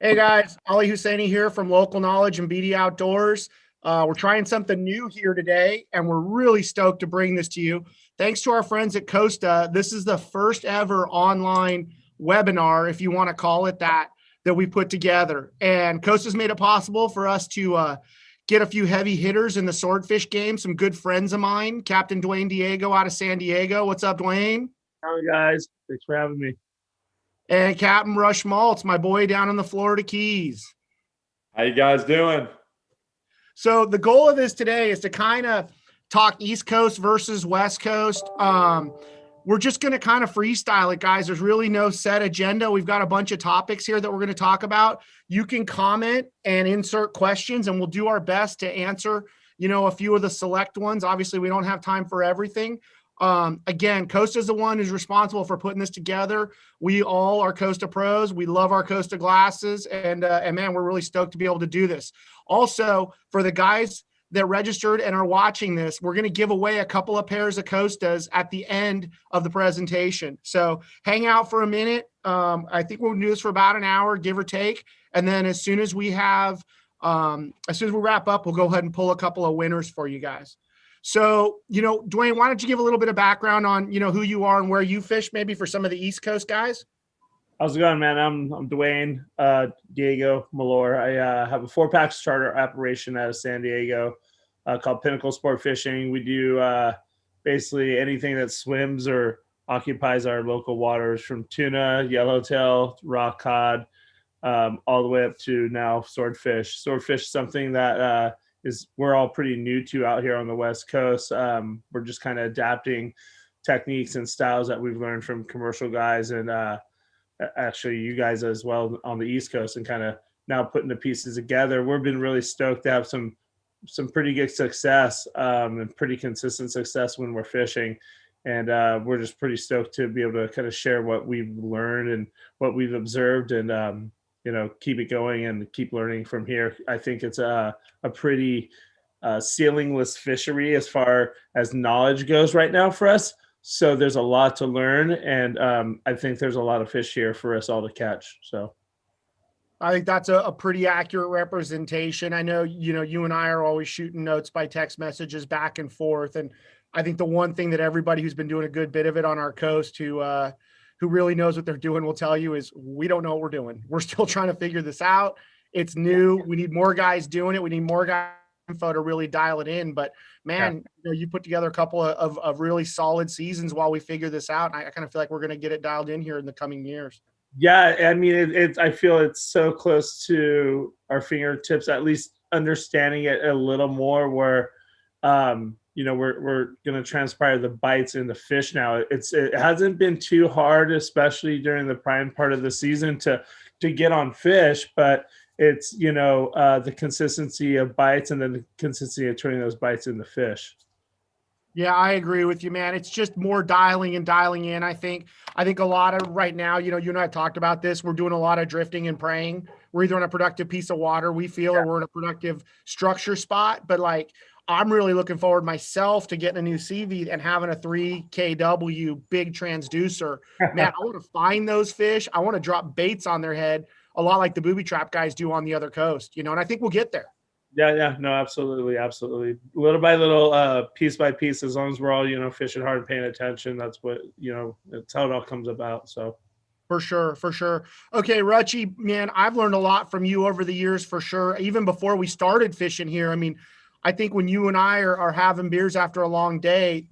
Hey guys, Ali Hussainy here from Local Knowledge and BD Outdoors. We're trying something new here today, and we're really stoked to bring this to you. Thanks to our friends at Costa, this is the first ever online webinar, if you want to call it that, that we put together. And Costa's made it possible for us to get a few heavy hitters in the swordfish game, some good friends of mine, Captain Duane Diego out of San Diego. What's up, Duane? Hi, guys. Thanks for having me. And Captain Rush Maltz, my boy down in the Florida Keys. How you guys doing? So the goal of this today is to kind of talk East Coast versus West Coast. We're just going to kind of freestyle it, guys. There's really no set agenda. We've got a bunch of topics here that we're going to talk about. You can comment and insert questions, and we'll do our best to answer, a few of the select ones. Obviously, we don't have time for everything. Again, Costa is the one who's responsible for putting this together. We all are Costa pros. We love our Costa glasses, and man, we're really stoked to be able to do this. Also, for the guys that registered and are watching this, we're going to give away a couple of pairs of Costas at the end of the presentation. So hang out for a minute. I think we'll do this for about an hour, give or take. And then as soon as we wrap up, we'll go ahead and pull a couple of winners for you guys. So, Duane, why don't you give a little bit of background on, who you are and where you fish, maybe for some of the East Coast guys? How's it going, man? I'm Duane Diego Malore. I have a 4-pack charter operation out of San Diego called Pinnacle Sportfishing. We do basically anything that swims or occupies our local waters, from tuna, yellowtail, rock cod, all the way up to now swordfish. Swordfish is something that we're all pretty new to out here on the West Coast. We're just kind of adapting techniques and styles that we've learned from commercial guys and actually you guys as well on the East Coast, and kind of now putting the pieces together. We've been really stoked to have some pretty good success and pretty consistent success when we're fishing. And we're just pretty stoked to be able to kind of share what we've learned and what we've observed, and keep it going and keep learning from here. I think it's a pretty ceilingless fishery as far as knowledge goes right now for us. So there's a lot to learn, and I think there's a lot of fish here for us all to catch. So I think that's a pretty accurate representation. I know, you and I are always shooting notes by text messages back and forth. And I think the one thing that everybody who's been doing a good bit of it on our coast who really knows what they're doing will tell you is we don't know what we're doing. We're still trying to figure this out. It's new. We need more guys doing it. We need more guys info to really dial it in. But man, you put together a couple of really solid seasons while we figure this out. And I kind of feel like we're going to get it dialed in here in the coming years. Yeah, I mean, I feel it's so close to our fingertips, at least understanding it a little more, where we're going to transpire the bites in the fish now. It hasn't been too hard, especially during the prime part of the season, to get on fish, but it's the consistency of bites and then the consistency of turning those bites into fish. Yeah, I agree with you, man. It's just more dialing in. I think a lot of right now, you and I have talked about this. We're doing a lot of drifting and praying. We're either on a productive piece of water, we feel, or we're in a productive structure spot. But I'm really looking forward myself to getting a new CV and having a 3 kW big transducer. Man, I want to find those fish. I want to drop baits on their head, a lot like the booby trap guys do on the other coast, and I think we'll get there. Yeah, no, absolutely. Little by little, piece by piece, as long as we're all, fishing hard and paying attention, that's what, that's how it all comes about. So. For sure. Okay, Rutchy, man, I've learned a lot from you over the years, for sure. Even before we started fishing here. I mean, I think when you and I are having beers after a long day,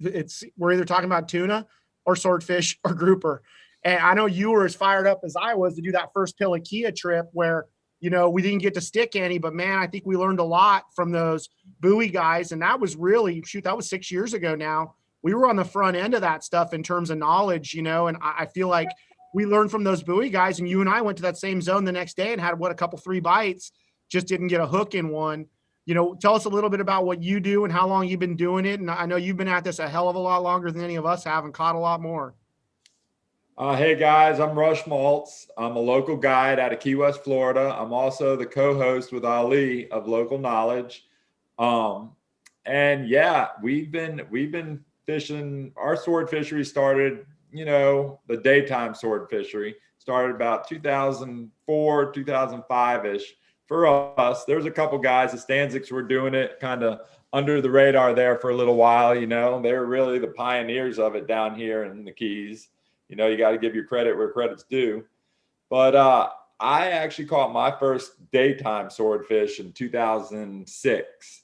we're either talking about tuna or swordfish or grouper. And I know you were as fired up as I was to do that first Pilikia trip where, we didn't get to stick any, but man, I think we learned a lot from those buoy guys. And that was really, that was 6 years ago now. We were on the front end of that stuff in terms of knowledge, and I feel like we learned from those buoy guys, and you and I went to that same zone the next day and had a couple 3 bites, just didn't get a hook in one. Tell us a little bit about what you do and how long you've been doing it. And I know you've been at this a hell of a lot longer than any of us have and caught a lot more. Hey guys, I'm Rush Maltz. I'm a local guide out of Key West, Florida. I'm also the co-host with Ali of Local Knowledge. And yeah, we've been fishing. Our sword fishery started, the daytime sword fishery. Started about 2004, 2005-ish. For us, there's a couple guys, the Stanzics were doing it kind of under the radar there for a little while. They're really the pioneers of it down here in the Keys. You got to give your credit where credit's due. But I actually caught my first daytime swordfish in 2006.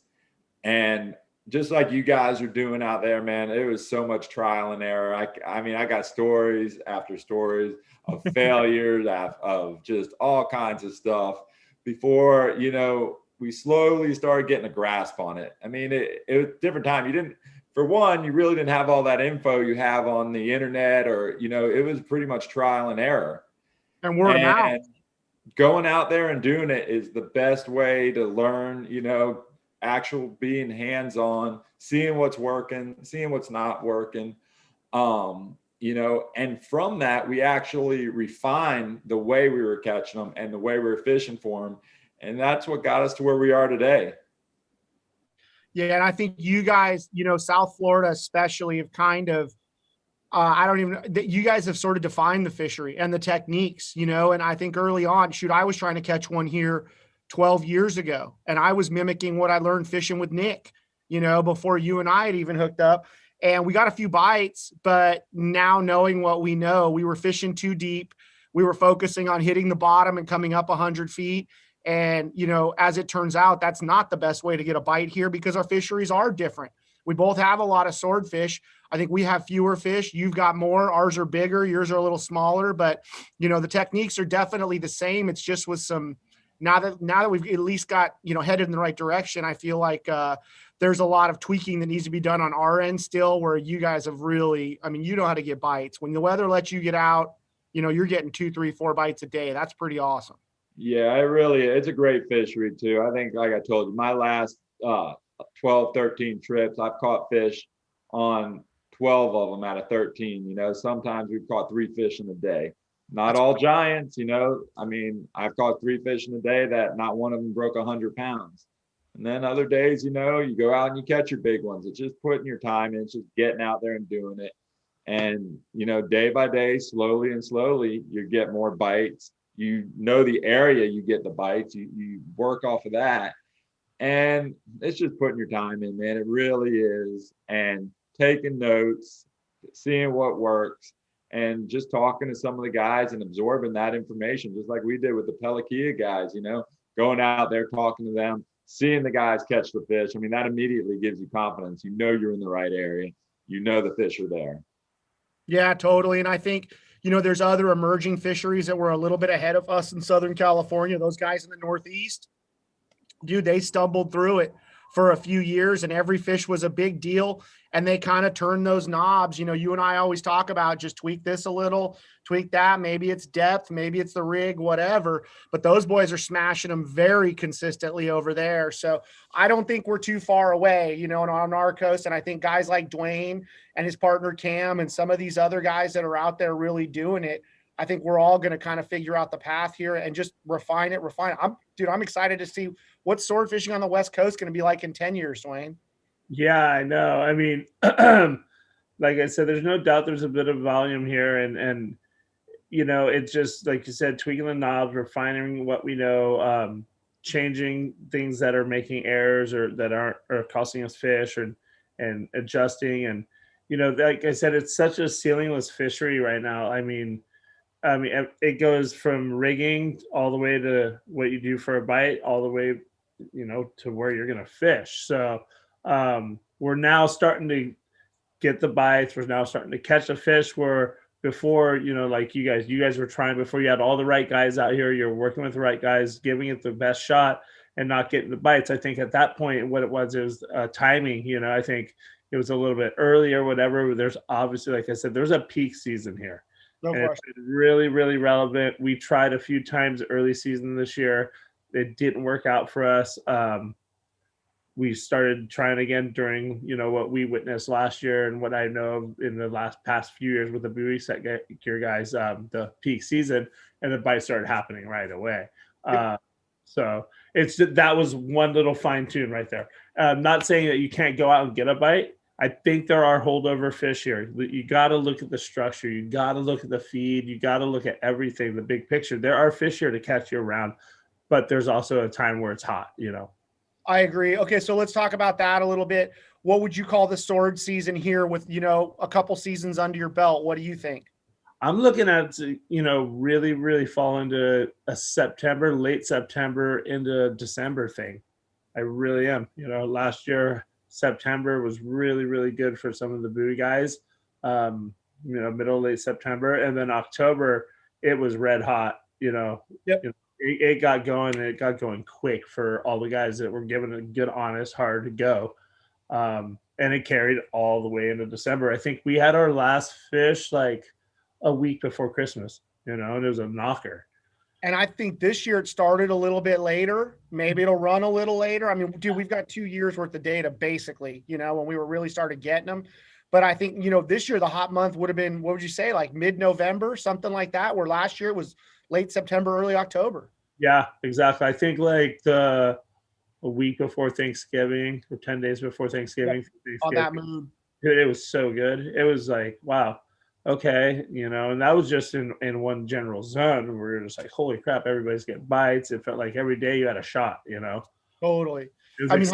And just like you guys are doing out there, man, it was so much trial and error. I got stories after stories of failures, of just all kinds of stuff before, we slowly started getting a grasp on it. It was a different time. For one, you really didn't have all that info you have on the internet, or, it was pretty much trial and error. And word of mouth. Going out there and doing it is the best way to learn, actual being hands-on, seeing what's working, seeing what's not working. And from that, we actually refined the way we were catching them and the way we were fishing for them. And that's what got us to where we are today. Yeah. And I think you guys, South Florida especially, have kind of, you guys have sort of defined the fishery and the techniques, and I think early on, I was trying to catch one here 12 years ago, and I was mimicking what I learned fishing with Nick, before you and I had even hooked up, and we got a few bites. But now, knowing what we know, we were fishing too deep. We were focusing on hitting the bottom and coming up 100 feet. And, as it turns out, that's not the best way to get a bite here, because our fisheries are different. We both have a lot of swordfish. I think we have fewer fish. You've got more. Ours are bigger. Yours are a little smaller, but the techniques are definitely the same. It's just with some, now that we've at least got, headed in the right direction, I feel like there's a lot of tweaking that needs to be done on our end still, where you guys have really, you know how to get bites. When the weather lets you get out, you're getting 2, 3, 4 bites a day. That's pretty awesome. Yeah, it's a great fishery too. I think, like I told you, my last 12, 13 trips, I've caught fish on 12 of them out of 13. Sometimes we've caught 3 fish in a day. Not all giants, I've caught 3 fish in a day that not one of them broke 100 pounds. And then other days, you go out and you catch your big ones. It's just putting your time in, it's just getting out there and doing it. And, day by day, slowly and slowly, you get more bites. The area you get the bites, you work off of that. And it's just putting your time in, man. It really is. And taking notes, seeing what works, and just talking to some of the guys and absorbing that information, just like we did with the Pelakia guys, going out there, talking to them, seeing the guys catch the fish. That immediately gives you confidence. You're in the right area. The fish are there. Yeah, totally. And I think, there's other emerging fisheries that were a little bit ahead of us in Southern California. Those guys in the Northeast, dude, they stumbled through it for a few years, and every fish was a big deal. And they kind of turned those knobs. You and I always talk about just tweak this a little, tweak that. Maybe it's depth, maybe it's the rig, whatever. But those boys are smashing them very consistently over there. So I don't think we're too far away, on our coast. And I think guys like Duane and his partner Cam and some of these other guys that are out there really doing it, I think we're all going to kind of figure out the path here and just refine it. I'm excited to see what sword fishing on the West Coast going to be like in 10 years, Duane. Yeah, I know. Like I said, there's no doubt there's a bit of volume here, and it's just like you said, tweaking the knobs, refining what we know, changing things that are making errors or that are costing us fish, and adjusting. And like I said, it's such a ceilingless fishery right now. It goes from rigging all the way to what you do for a bite, all the way, to where you're going to fish. So we're now starting to get the bites. We're now starting to catch a fish where before, like you guys were trying, before you had all the right guys out here, you're working with the right guys, giving it the best shot and not getting the bites. I think at that point, what it was timing. I think it was a little bit early or whatever. There's obviously, like I said, there's a peak season here. No and it's really, really relevant. We tried a few times early season this year. It didn't work out for us. We started trying again during, what we witnessed last year and what I know in the past few years with the buoy set gear guys, the peak season, and the bites started happening right away. So that was one little fine tune right there. Not saying that you can't go out and get a bite, I think there are holdover fish here. You got to look at the structure. You got to look at the feed. You got to look at everything, the big picture. There are fish here to catch year round, but there's also a time where it's hot, you know. I agree. Okay, so let's talk about that a little bit. What would you call the sword season here with, you know, a couple seasons under your belt? What do you think? I'm looking at, you know, really, really fall into a September, late September into December thing. I really am. You know, last year, September was really, really good for some of the buoy guys. You know, middle, late September. And then October, it was red hot, you know. Yep. You know, it got going, and it got going quick for all the guys that were giving a good, honest, hard to go. And it carried all the way into December. I think we had our last fish like a week before Christmas, you know, and it was a knocker. And I think this year it started a little bit later. Maybe it'll run a little later. I mean, dude, we've got 2 years worth of data basically, you know, when we were really started getting them. But I think, you know, this year the hot month would have been, what would you say, like mid-November, something like that, where last year it was late September, early October. Yeah, exactly. I think like a week before Thanksgiving or 10 days before Thanksgiving. On that mood. Dude, it was so good. It was like, wow, okay, you know, and that was just in one general zone. We were just like, holy crap, everybody's getting bites. It felt like every day you had a shot, you know. Totally. I mean,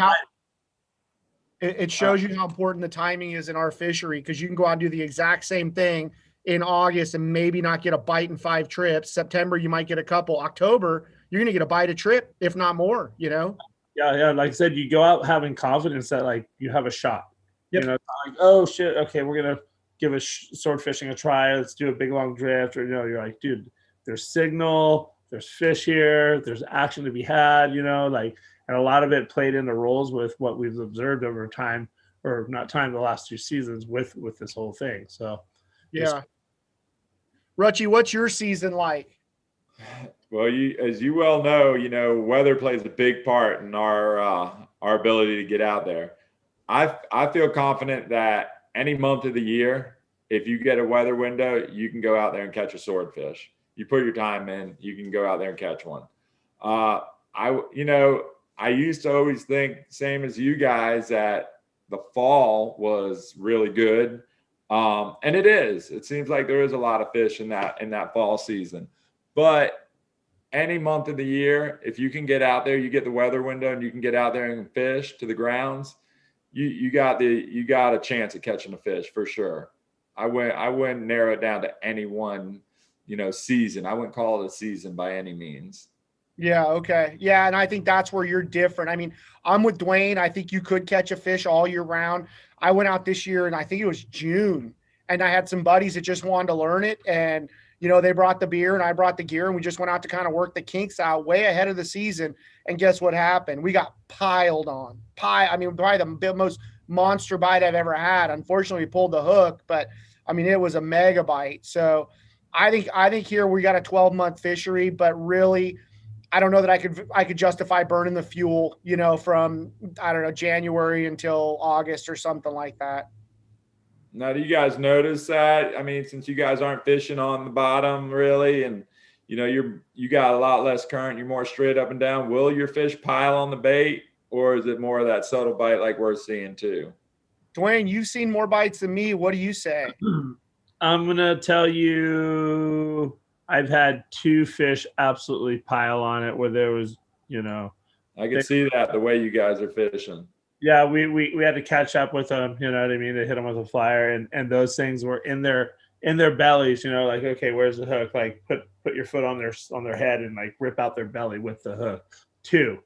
it shows you how important the timing is in our fishery, because you can go out and do the exact same thing in August and maybe not get a bite in 5 trips. September, you might get a couple. October, you're going to get a bite a trip, if not more, you know? Yeah. Like I said, you go out having confidence that like you have a shot. Yep. You know, like, oh shit, okay, we're going to give a sword fishing a try. Let's do a big long drift. Or, you know, you're like, dude, there's signal, there's fish here, there's action to be had, you know, like, and a lot of it played into roles with what we've observed over time, or not time, the last 2 seasons with this whole thing. So, yeah. Rutchy, what's your season like? Well, as you well know, you know, weather plays a big part in our ability to get out there. I feel confident that any month of the year, if you get a weather window, you can go out there and catch a swordfish. You put your time in, you can go out there and catch one. I used to always think, same as you guys, that the fall was really good. And it is. It seems like there is a lot of fish in that fall season. But any month of the year, if you can get out there, you get the weather window and you can get out there and fish to the grounds, you got a chance at catching a fish for sure. I wouldn't narrow it down to any one, you know, season. I wouldn't call it a season by any means. Yeah. Okay. Yeah. And I think that's where you're different. I mean, I'm with Duane. I think you could catch a fish all year round. I went out this year and I think it was June, and I had some buddies that just wanted to learn it. And, you know, they brought the beer and I brought the gear, and we just went out to kind of work the kinks out way ahead of the season. And guess what happened? We got piled on. I mean, probably the most monster bite I've ever had. Unfortunately, we pulled the hook, but I mean, it was a mega bite. So I think here we got a 12-month fishery, but really, I don't know that I could justify burning the fuel, you know, from, I don't know, January until August or something like that. Now, do you guys notice that? I mean, since you guys aren't fishing on the bottom really, and you know, you got a lot less current, you're more straight up and down, will your fish pile on the bait, or is it more of that subtle bite like we're seeing too? Duane, you've seen more bites than me. What do you say? I'm going to tell you, I've had 2 fish absolutely pile on it where there was, you know. I can see that the way you guys are fishing. Yeah, we had to catch up with them, you know what I mean? They hit them with a flyer, and those things were in their bellies, you know, like, okay, where's the hook? Like put your foot on their head and like rip out their belly with the hook. 2.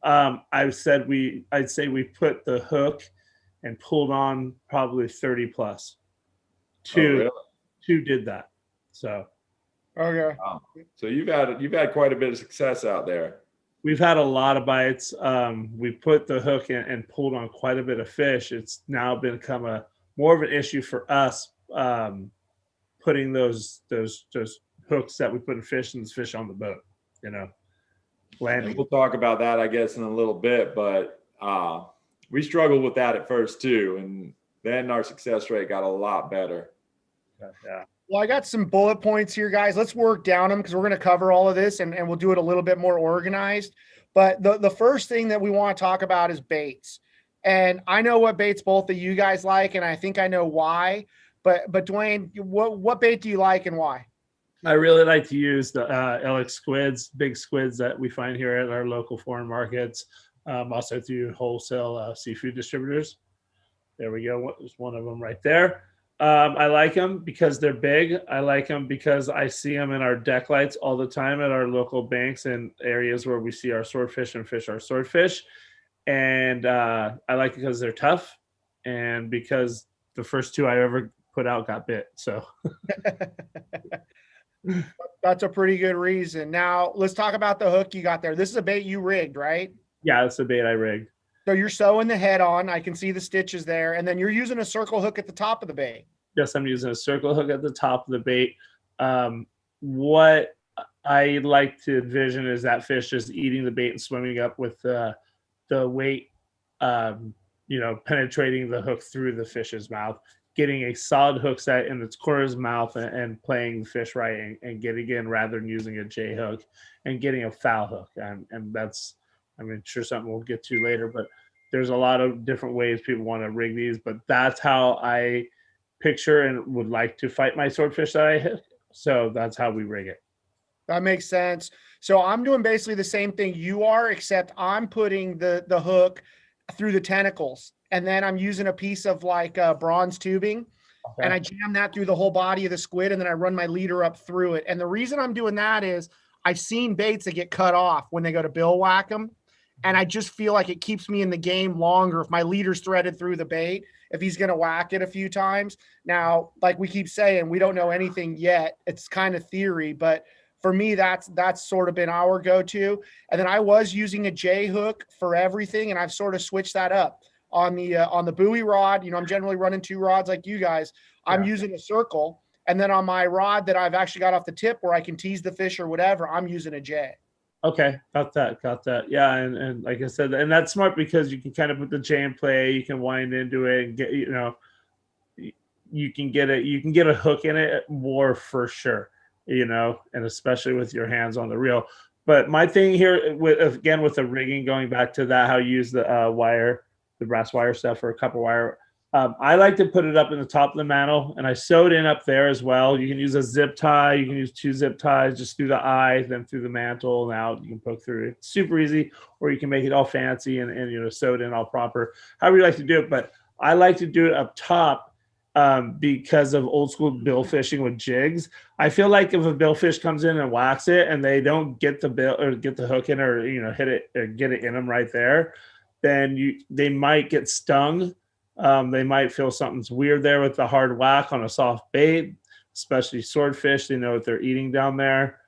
I'd say we put the hook and pulled on probably 30 plus. 2 Oh, really? 2 did that. So Okay. Wow. So you've had quite a bit of success out there. we've had a lot of bites. We put the hook in and pulled on quite a bit of fish. It's now become more of an issue for us, putting those hooks that we put in fish and fish on the boat, landing. We'll talk about that, I guess, in a little bit, but we struggled with that at first too. And then our success rate got a lot better. Yeah. Well, I got some bullet points here, guys. Let's work down them because we're going to cover all of this and we'll do it a little bit more organized. But the first thing that we want to talk about is baits. And I know what baits both of you guys like, and I think I know why. But Duane, what bait do you like and why? I really like to use the LX squids, big squids that we find here at our local foreign markets, also through wholesale seafood distributors. There we go. There's one of them right there. I like them because they're big. I like them because I see them in our deck lights all the time at our local banks and areas where we see our swordfish and fish our swordfish. And I like it because they're tough and because the first two I ever put out got bit. So That's a pretty good reason. Now let's talk about the hook you got there. This is a bait you rigged, right? yeah, that's the bait I rigged. So you're sewing the head on. I can see the stitches there. And then you're using a circle hook at the top of the bait. Yes, I'm using a circle hook at the top of the bait. What I like to envision is that fish just eating the bait and swimming up with the weight, penetrating the hook through the fish's mouth, getting a solid hook set in its corner's mouth and playing the fish right and getting in rather than using a J hook and getting a foul hook. And that's, sure something we'll get to later, but there's a lot of different ways people want to rig these, but that's how I picture and would like to fight my swordfish that I hit. So that's how we rig it. That makes sense. So I'm doing basically the same thing you are, except I'm putting the hook through the tentacles. And then I'm using a piece of like bronze tubing and I jam that through the whole body of the squid. And then I run my leader up through it. And the reason I'm doing that is I've seen baits that get cut off when they go to bill whack them. And I just feel like it keeps me in the game longer if my leader's threaded through the bait, if he's going to whack it a few times. Now, like we keep saying, we don't know anything yet. It's kind of theory, but for me, that's sort of been our go-to. And then I was using a J hook for everything, and I've sort of switched that up on the buoy rod. I'm generally running 2 rods like you guys. I'm using a circle, and then on my rod that I've actually got off the tip where I can tease the fish or whatever, I'm using a J. Okay, got that. Yeah, and like I said, and that's smart because you can kind of put the J in play. You can wind into it and get you can get a hook in it more for sure. And especially with your hands on the reel. But my thing here with the rigging, going back to that, how you use the wire, the brass wire stuff or a copper wire. I like to put it up in the top of the mantle, and I sew it in up there as well. You can use a zip tie. You can use 2 zip ties just through the eye, then through the mantle, and out. You can poke through it. It's super easy, or you can make it all fancy and sew it in all proper. However you like to do it, but I like to do it up top because of old school bill fishing with jigs. I feel like if a billfish comes in and whacks it, and they don't get the bill or get the hook in or hit it or get it in them right there, then they might get stung. They might feel something's weird there with the hard whack on a soft bait, especially swordfish. They know what they're eating down there.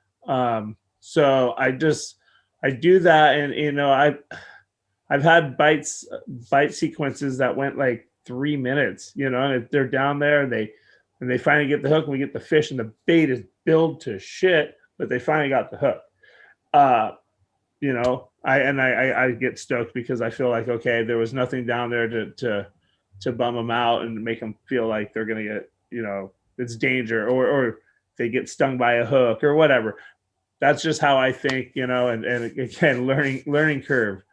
So I do that. And, I've had bite sequences that went like 3 minutes, and they're down there and they finally get the hook and we get the fish and the bait is billed to shit, but they finally got the hook. I get stoked because I feel like, okay, there was nothing down there to bum them out and make them feel like they're going to get, it's danger or they get stung by a hook or whatever. That's just how I think, and again, learning curve,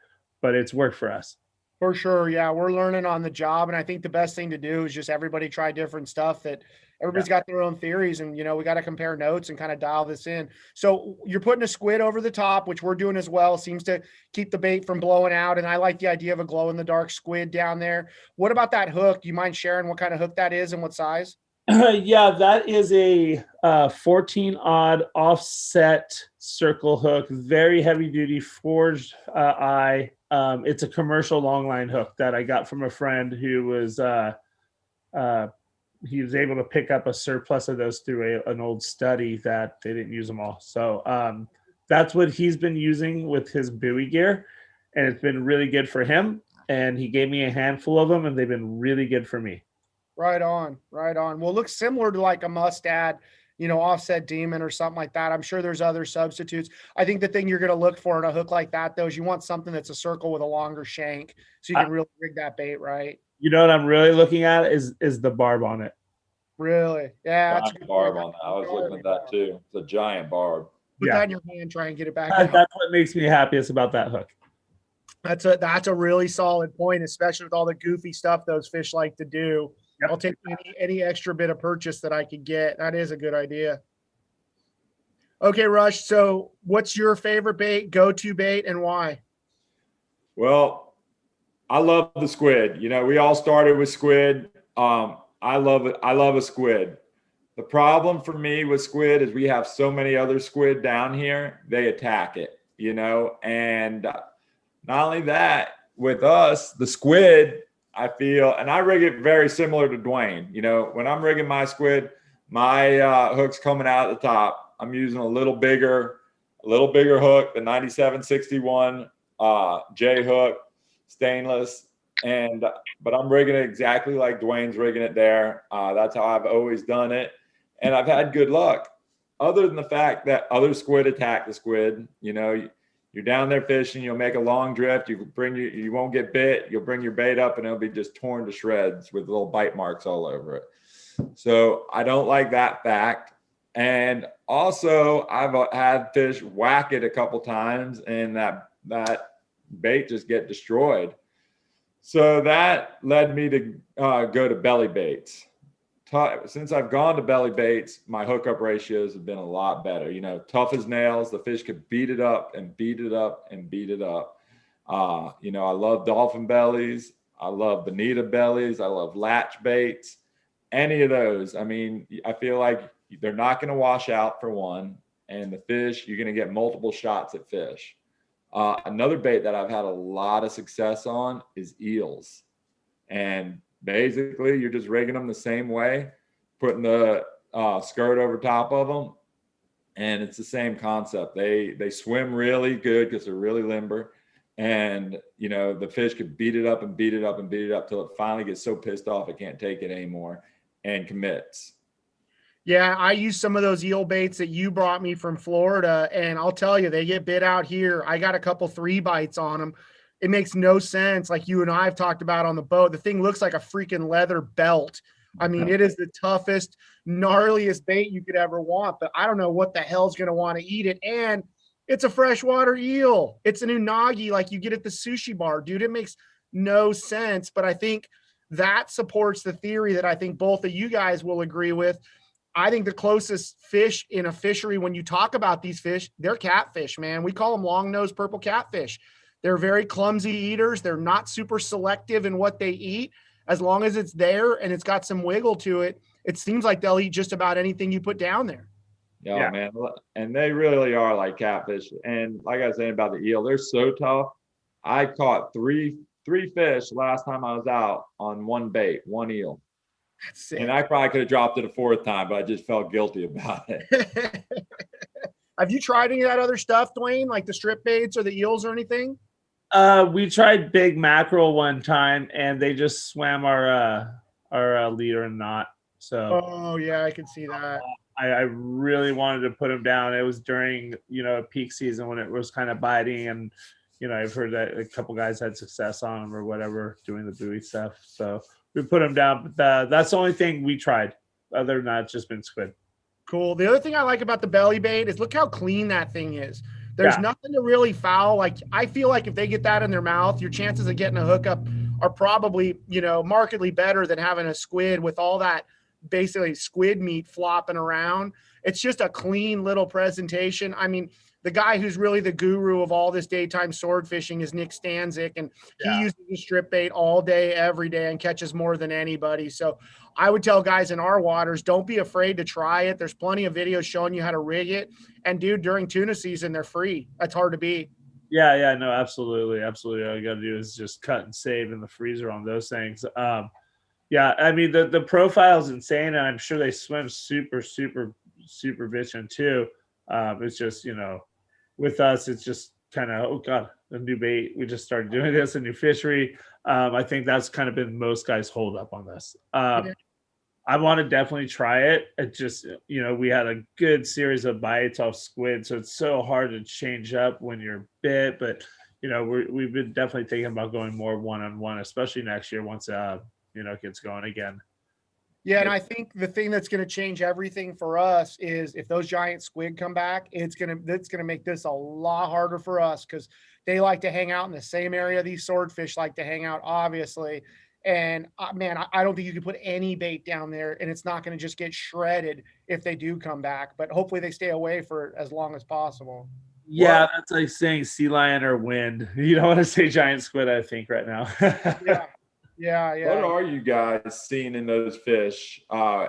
but it's worked for us. For sure. Yeah. We're learning on the job. And I think the best thing to do is just everybody try different stuff that everybody's got their own theories and, we got to compare notes and kind of dial this in. So you're putting a squid over the top, which we're doing as well. Seems to keep the bait from blowing out. And I like the idea of a glow in the dark squid down there. What about that hook? Do you mind sharing what kind of hook that is and what size? Yeah, that is a 14 odd offset circle hook, very heavy duty forged eye. It's a commercial long line hook that I got from a friend who was he was able to pick up a surplus of those through an old study that they didn't use them all. So that's what he's been using with his buoy gear, and it's been really good for him. And he gave me a handful of them, and they've been really good for me. Right on. Well, it looks similar to like a mustad, offset demon or something like that. I'm sure there's other substitutes. I think the thing you're going to look for in a hook like that, though, is you want something that's a circle with a longer shank so you can really rig that bait right. You know what I'm really looking at is the barb on it. Really? Yeah. That's a barb on that. I was looking at that too. It's a giant barb. Put that in your hand, try and get it back. That's what makes me happiest about that hook. That's a really solid point, especially with all the goofy stuff those fish like to do. Yep. I'll take any extra bit of purchase that I could get. That is a good idea. Okay, Rush. So what's your favorite bait, go-to bait, and why? Well, I love the squid. You know, we all started with squid. I love it. I love a squid. The problem for me with squid is we have so many other squid down here. They attack it, you know, and not only that, with us, the squid, I feel, and I rig it very similar to Duane. You know, when I'm rigging my squid, my hook's coming out at the top. I'm using a little bigger hook, the 9761 J hook, stainless, but I'm rigging it exactly like Duane's rigging it there. That's how I've always done it, and I've had good luck. Other than the fact that other squid attack the squid, you know, you're down there fishing, you'll make a long drift, you won't get bit, you'll bring your bait up and it'll be just torn to shreds with little bite marks all over it. So I don't like that fact. And also I've had fish whack it a couple times and that bait just get destroyed. So that led me to go to belly baits. Since I've gone to belly baits, my hookup ratios have been a lot better. You know, tough as nails. The fish could beat it up and beat it up and beat it up. You know, I love dolphin bellies. I love bonita bellies. I love latch baits. Any of those. I mean, I feel like they're not going to wash out for one. And the fish, you're going to get multiple shots at fish. Another bait that I've had a lot of success on is eels. And basically, you're just rigging them the same way, putting the skirt over top of them, and it's the same concept. They swim really good because they're really limber, and you know the fish could beat it up and beat it up and beat it up till it finally gets so pissed off it can't take it anymore and commits. Yeah, I use some of those eel baits that you brought me from Florida, and I'll tell you, they get bit out here. I got a couple 3 bites on them. It makes no sense. Like you and I have talked about on the boat, the thing looks like a freaking leather belt. I mean, it is the toughest, gnarliest bait you could ever want, but I don't know what the hell's going to want to eat it. And it's a freshwater eel. It's an unagi like you get at the sushi bar, dude. It makes no sense, but I think that supports the theory that I think both of you guys will agree with. I think the closest fish in a fishery, when you talk about these fish, they're catfish, man. We call them long-nosed purple catfish. They're very clumsy eaters. They're not super selective in what they eat. As long as it's there and it's got some wiggle to it, it seems like they'll eat just about anything you put down there. Yeah, man. And they really are like catfish. And like I was saying about the eel, they're so tough. I caught three fish last time I was out on one bait, one eel. That's sick. And I probably could have dropped it a 4th time, but I just felt guilty about it. Have you tried any of that other stuff, Duane, like the strip baits or the eels or anything? We tried big mackerel one time, and they just swam our leader and knot. So, oh yeah, I can see that. I really wanted to put them down. It was during peak season when it was kind of biting, and I've heard that a couple guys had success on them or whatever doing the buoy stuff. So we put them down, but that's the only thing we tried. Other than that, it's just been squid. Cool. The other thing I like about the belly bait is look how clean that thing is. There's nothing to really foul. Like I feel like if they get that in their mouth, your chances of getting a hookup are probably, markedly better than having a squid with all that basically squid meat flopping around. It's just a clean little presentation. I mean, the guy who's really the guru of all this daytime sword fishing is Nick Stanzik, and he uses the strip bait all day, every day, and catches more than anybody. So I would tell guys in our waters, don't be afraid to try it. There's plenty of videos showing you how to rig it. And dude, during tuna season, they're free. That's hard to beat. Yeah, no, absolutely. All you got to do is just cut and save in the freezer on those things. Yeah, I mean, the profile is insane, and I'm sure they swim super, super, super bitchin' too. It's just, with us, it's just kind of, oh God, a new bait. We just started doing this, a new fishery. I think that's kind of been most guys' hold up on this. I want to definitely try it. It just, we had a good series of bites off squid, so it's so hard to change up when you're bit. But, we've been definitely thinking about going more one-on-one, especially next year once, it gets going again. Yeah, and I think the thing that's going to change everything for us is if those giant squid come back, it's gonna make this a lot harder for us because they like to hang out in the same area these swordfish like to hang out, obviously. And man, I don't think you can put any bait down there, and it's not going to just get shredded if they do come back. But hopefully, they stay away for as long as possible. Yeah, that's like saying sea lion or wind. You don't want to say giant squid, I think, right now. Yeah. What are you guys seeing in those fish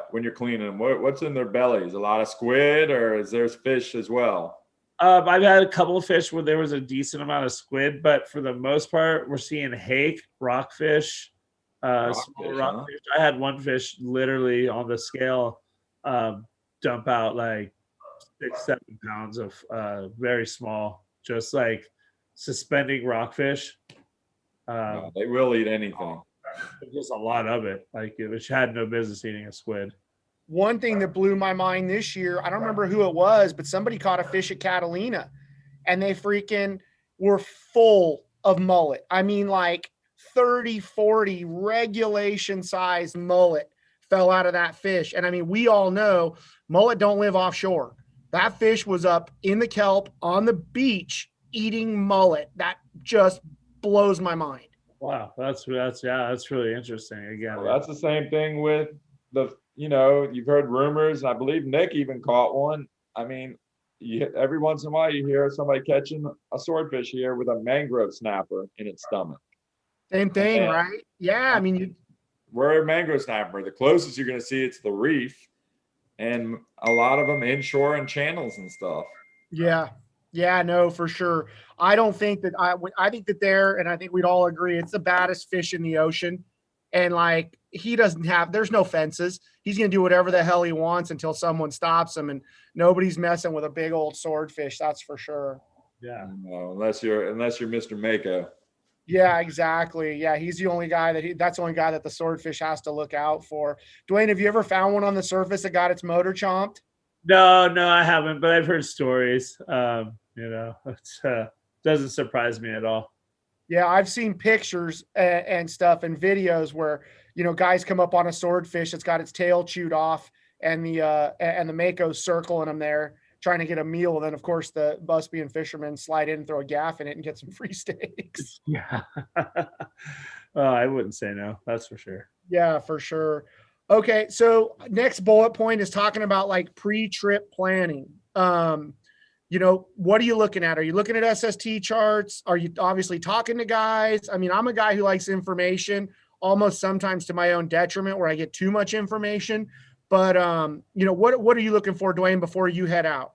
when you're cleaning them? What's in their bellies? A lot of squid, or is there fish as well? I've had a couple of fish where there was a decent amount of squid, but for the most part, we're seeing hake, rockfish, small rockfish. Huh? I had one fish literally on the scale dump out like 6-7 pounds of very small, just like suspending rockfish. They will eat anything. Just a lot of it, like it had no business eating a squid. One thing that blew my mind this year, I don't remember who it was, but somebody caught a fish at Catalina and they freaking were full of mullet. I mean, like 30, 40 regulation size mullet fell out of that fish. And I mean, we all know mullet don't live offshore. That fish was up in the kelp on the beach eating mullet. That just blows my mind. Wow, that's really interesting. Again, well, that's the same thing with you've heard rumors. I believe Nick even caught one. I mean, every once in a while you hear somebody catching a swordfish here with a mangrove snapper in its stomach. Same thing, right? Yeah, I mean, we're a mangrove snapper. The closest you're going to see it's the reef, and a lot of them inshore and channels and stuff. Yeah, no, for sure. I don't think that I think that and I think we'd all agree it's the baddest fish in the ocean. And like, there's no fences. He's going to do whatever the hell he wants until someone stops him, and nobody's messing with a big old swordfish. That's for sure. Yeah. No, unless you're Mr. Mako. Yeah, exactly. Yeah. He's the only guy that's the only guy that the swordfish has to look out for. Duane, have you ever found one on the surface that got its motor chomped? No, I haven't, but I've heard stories. It doesn't surprise me at all. Yeah, I've seen pictures and stuff and videos where, guys come up on a swordfish that's got its tail chewed off and the Mako's circling them there trying to get a meal. And then, of course, the busby fishermen slide in and throw a gaff in it and get some free steaks. Yeah. I wouldn't say no. That's for sure. Yeah, for sure. Okay, so next bullet point is talking about like pre-trip planning. What are you looking at? Are you looking at SST charts? Are you obviously talking to guys? I mean, I'm a guy who likes information almost sometimes to my own detriment where I get too much information. But, what are you looking for, Duane, before you head out?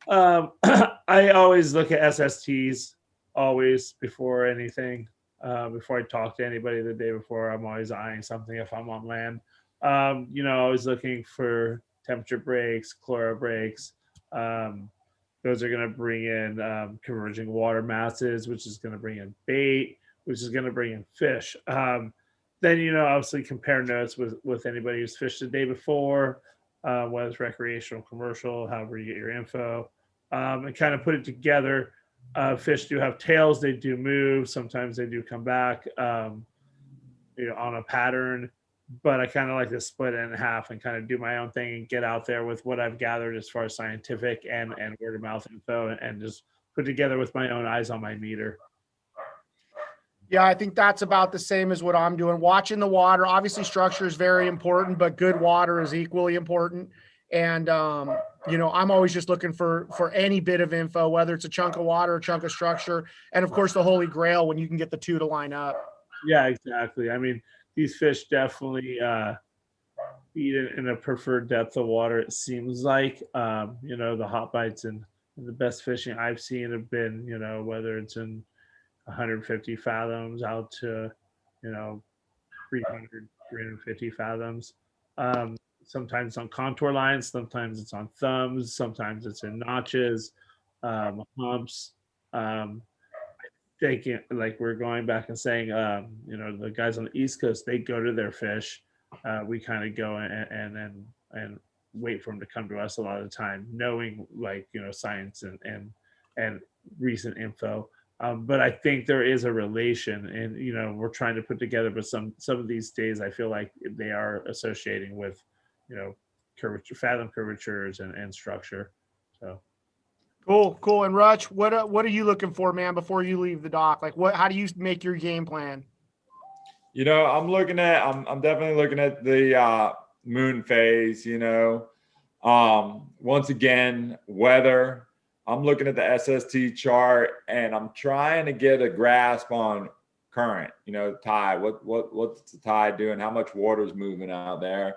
I always look at SSTs always before anything. Before I talk to anybody the day before, I'm always eyeing something if I'm on land. Always looking for temperature breaks, chloro breaks. Those are going to bring in converging water masses, which is going to bring in bait, which is going to bring in fish. Then, obviously compare notes with anybody who's fished the day before, whether it's recreational, commercial, however you get your info, and kind of put it together. Fish do have tails. They do move. Sometimes they do come back, on a pattern. But I kind of like to split it in half and kind of do my own thing and get out there with what I've gathered as far as scientific and word of mouth info and just put together with my own eyes on my meter. Yeah, I think that's about the same as what I'm doing. Watching the water, obviously structure is very important, but good water is equally important. And, I'm always just looking for any bit of info, whether it's a chunk of water, a chunk of structure, and of course the holy grail when you can get the two to line up. Yeah, exactly. I mean, these fish definitely eat in a preferred depth of water, it seems like. The hot bites and the best fishing I've seen have been, whether it's in 150 fathoms out to, 300, 350 fathoms. Sometimes on contour lines, sometimes it's on thumbs, sometimes it's in notches, humps. Taking, like we're going back and saying, the guys on the East Coast, they go to their fish. We kind of go and wait for them to come to us a lot of the time, knowing science and recent info. But I think there is a relation, and we're trying to put together. But some of these days, I feel like they are associating with, curvature, fathom curvatures, and structure. So Cool. And Rutch, what are you looking for, man, before you leave the dock? Like, how do you make your game plan? I'm definitely looking at the moon phase. Once again, weather. I'm looking at the SST chart, and I'm trying to get a grasp on current, tide. What's the tide doing? How much water's moving out there?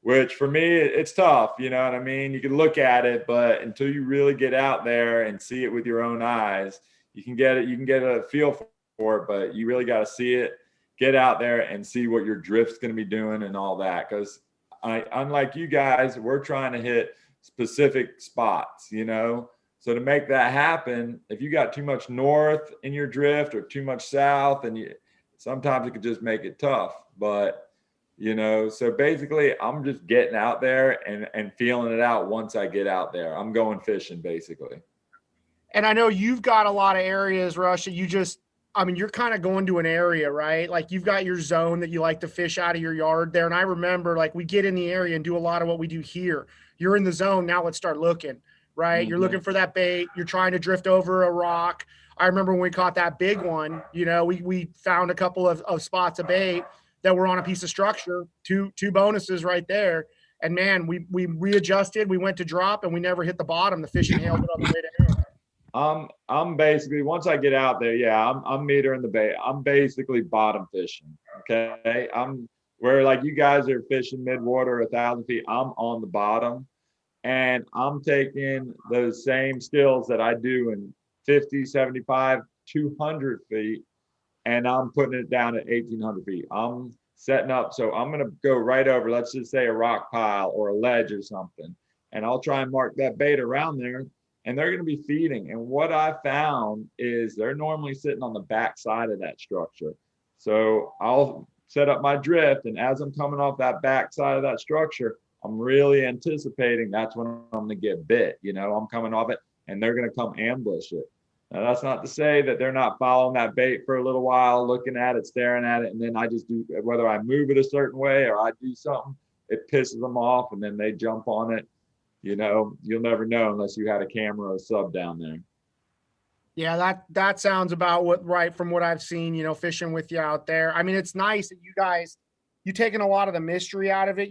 Which for me, it's tough. You know what I mean? You can look at it, but until you really get out there and see it with your own eyes, you can get a feel for it, but you really got to see it, get out there and see what your drift's going to be doing and all that. Because unlike you guys, we're trying to hit specific spots, So to make that happen, if you got too much north in your drift or too much south, and sometimes it could just make it tough. But so basically I'm just getting out there and feeling it out. Once I get out there, I'm going fishing basically. And I know you've got a lot of areas, Rush, that you're kind of going to an area, right? Like you've got your zone that you like to fish out of your yard there. And I remember, like, we get in the area and do a lot of what we do here. You're in the zone. Now let's start looking, right? Mm-hmm. You're looking for that bait. You're trying to drift over a rock. I remember when we caught that big one, we found a couple of spots of bait that were on a piece of structure, two bonuses right there. And man, we readjusted, we went to drop, and we never hit the bottom. The fish inhaled it on the way to him. I'm basically, once I get out there, I'm metering the bait. I'm basically bottom fishing. Okay. I'm where, like, you guys are fishing mid-water 1,000 feet. I'm on the bottom, and I'm taking those same stills that I do in 50, 75, 200 feet, and I'm putting it down at 1,800 feet. I'm setting up. So I'm going to go right over, let's just say, a rock pile or a ledge or something. And I'll try and mark that bait around there, and they're going to be feeding. And what I found is they're normally sitting on the back side of that structure. So I'll set up my drift, and as I'm coming off that back side of that structure, I'm really anticipating that's when I'm going to get bit. I'm coming off it, and they're going to come ambush it. Now, that's not to say that they're not following that bait for a little while, looking at it, staring at it, and then I just do, whether I move it a certain way or I do something, it pisses them off, and then they jump on it. You'll never know unless you had a camera or a sub down there. Yeah, that sounds about right from what I've seen, fishing with you out there. I mean, it's nice that you taking a lot of the mystery out of it,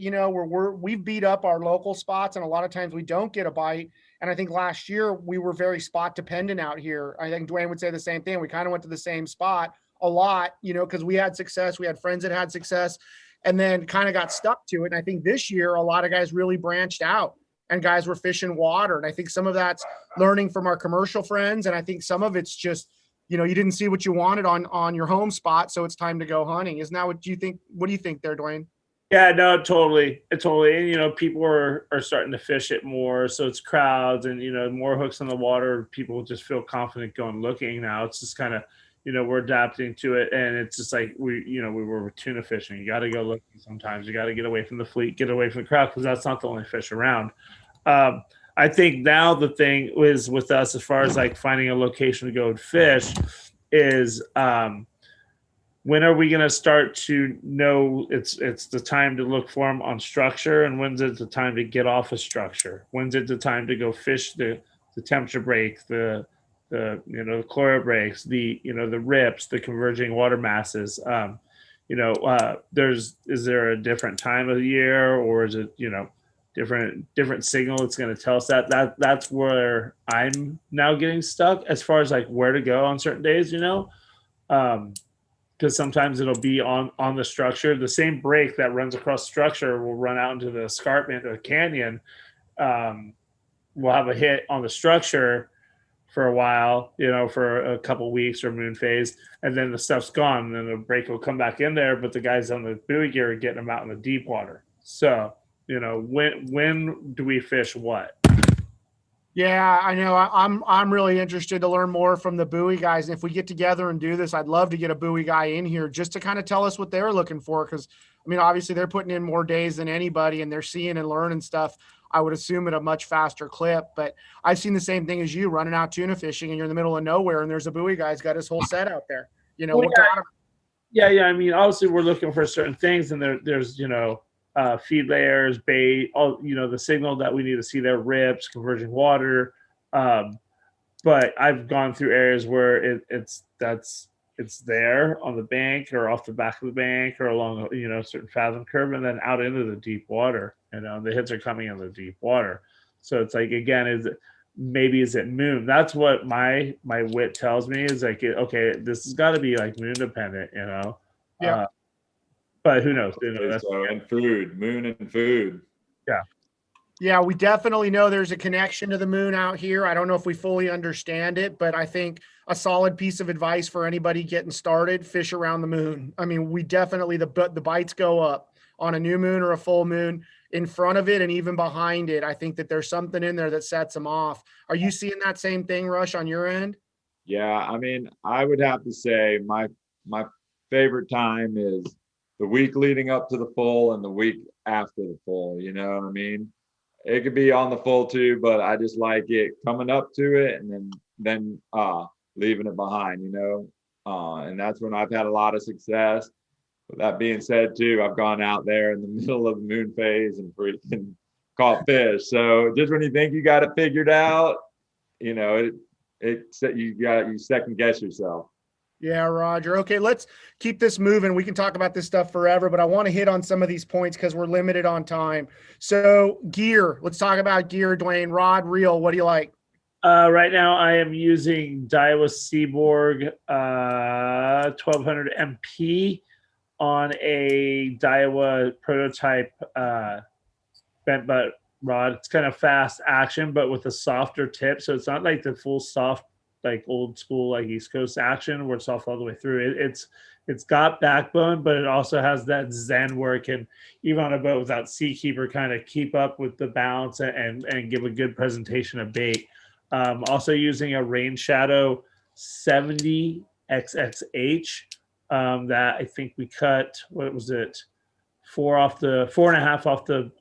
we've beat up our local spots, and a lot of times we don't get a bite. And I think last year we were very spot dependent out here. I think Duane would say the same thing. We kind of went to the same spot a lot, because we had success. We had friends that had success, and then kind of got stuck to it. And I think this year a lot of guys really branched out, and guys were fishing water. And I think some of that's learning from our commercial friends. And I think some of it's just, you didn't see what you wanted on your home spot, so it's time to go hunting. Isn't that what you think? What do you think there, Duane? Yeah, no, totally. And, people are starting to fish it more. So it's crowds and, more hooks in the water. People just feel confident going looking now. It's just kind of, we're adapting to it. And it's just like we were tuna fishing. You got to go looking sometimes. You got to get away from the fleet, get away from the crowd, because that's not the only fish around. I think now the thing is with us, as far as like finding a location to go and fish, is when are we going to start to know it's the time to look for them on structure, and when's it the time to get off of structure? When's it the time to go fish the temperature break, the chloro breaks, the rips, the converging water masses? Is there a different time of the year, or is it different signal that's going to tell us that's where I'm now getting stuck as far as like where to go on certain days, because sometimes it'll be on the structure. The same break that runs across structure will run out into the escarpment or canyon. We'll have a hit on the structure for a while, for a couple of weeks or moon phase, and then the stuff's gone, and then the break will come back in there, but the guys on the buoy gear are getting them out in the deep water. So, when do we fish what? Yeah, I know. I'm really interested to learn more from the buoy guys. And if we get together and do this, I'd love to get a buoy guy in here just to kind of tell us what they're looking for. Because, obviously they're putting in more days than anybody, and they're seeing and learning stuff. I would assume at a much faster clip. But I've seen the same thing as you, running out tuna fishing and you're in the middle of nowhere and there's a buoy guy's got his whole set out there. You know, Well, what got him? yeah. I mean, obviously we're looking for certain things, and there's feed layers, bait, all the signal that we need to see there, rips, converging water. But I've gone through areas where it's there on the bank or off the back of the bank or along a certain fathom curve, and then out into the deep water. The hits are coming in the deep water. So it's like, again, is it moon? That's what my wit tells me, is like, okay, this has got to be like moon dependent, Yeah. But who knows? So, and food, moon and food. Yeah. Yeah, we definitely know there's a connection to the moon out here. I don't know if we fully understand it, but I think a solid piece of advice for anybody getting started: fish around the moon. I mean, we definitely, the bites go up on a new moon or a full moon, in front of it and even behind it. I think that there's something in there that sets them off. Are you seeing that same thing, Rush, on your end? Yeah, I mean, I would have to say my favorite time is the week leading up to the full and the week after the full. You know what I mean? It could be on the full too, but I just like it coming up to it and then leaving it behind, and that's when I've had a lot of success. With that being said too, I've gone out there in the middle of the moon phase and freaking caught fish. So just when you think you got it figured out, you second guess yourself. Yeah, Roger. Okay, let's keep this moving. We can talk about this stuff forever, but I want to hit on some of these points because we're limited on time. So gear, let's talk about gear, Duane. Rod, reel, what do you like? Right now I am using Daiwa Seaborg 1200 MP on a Daiwa prototype bent butt rod. It's kind of fast action, but with a softer tip. So it's not like the full soft, like old school, like East Coast action where it's soft all the way through. It's got backbone, but it also has that zen where it can, even on a boat without Seakeeper, kind of keep up with the bounce and give a good presentation of bait. Also using a Rain Shadow 70 XXH that I think we cut, what was it, 4.5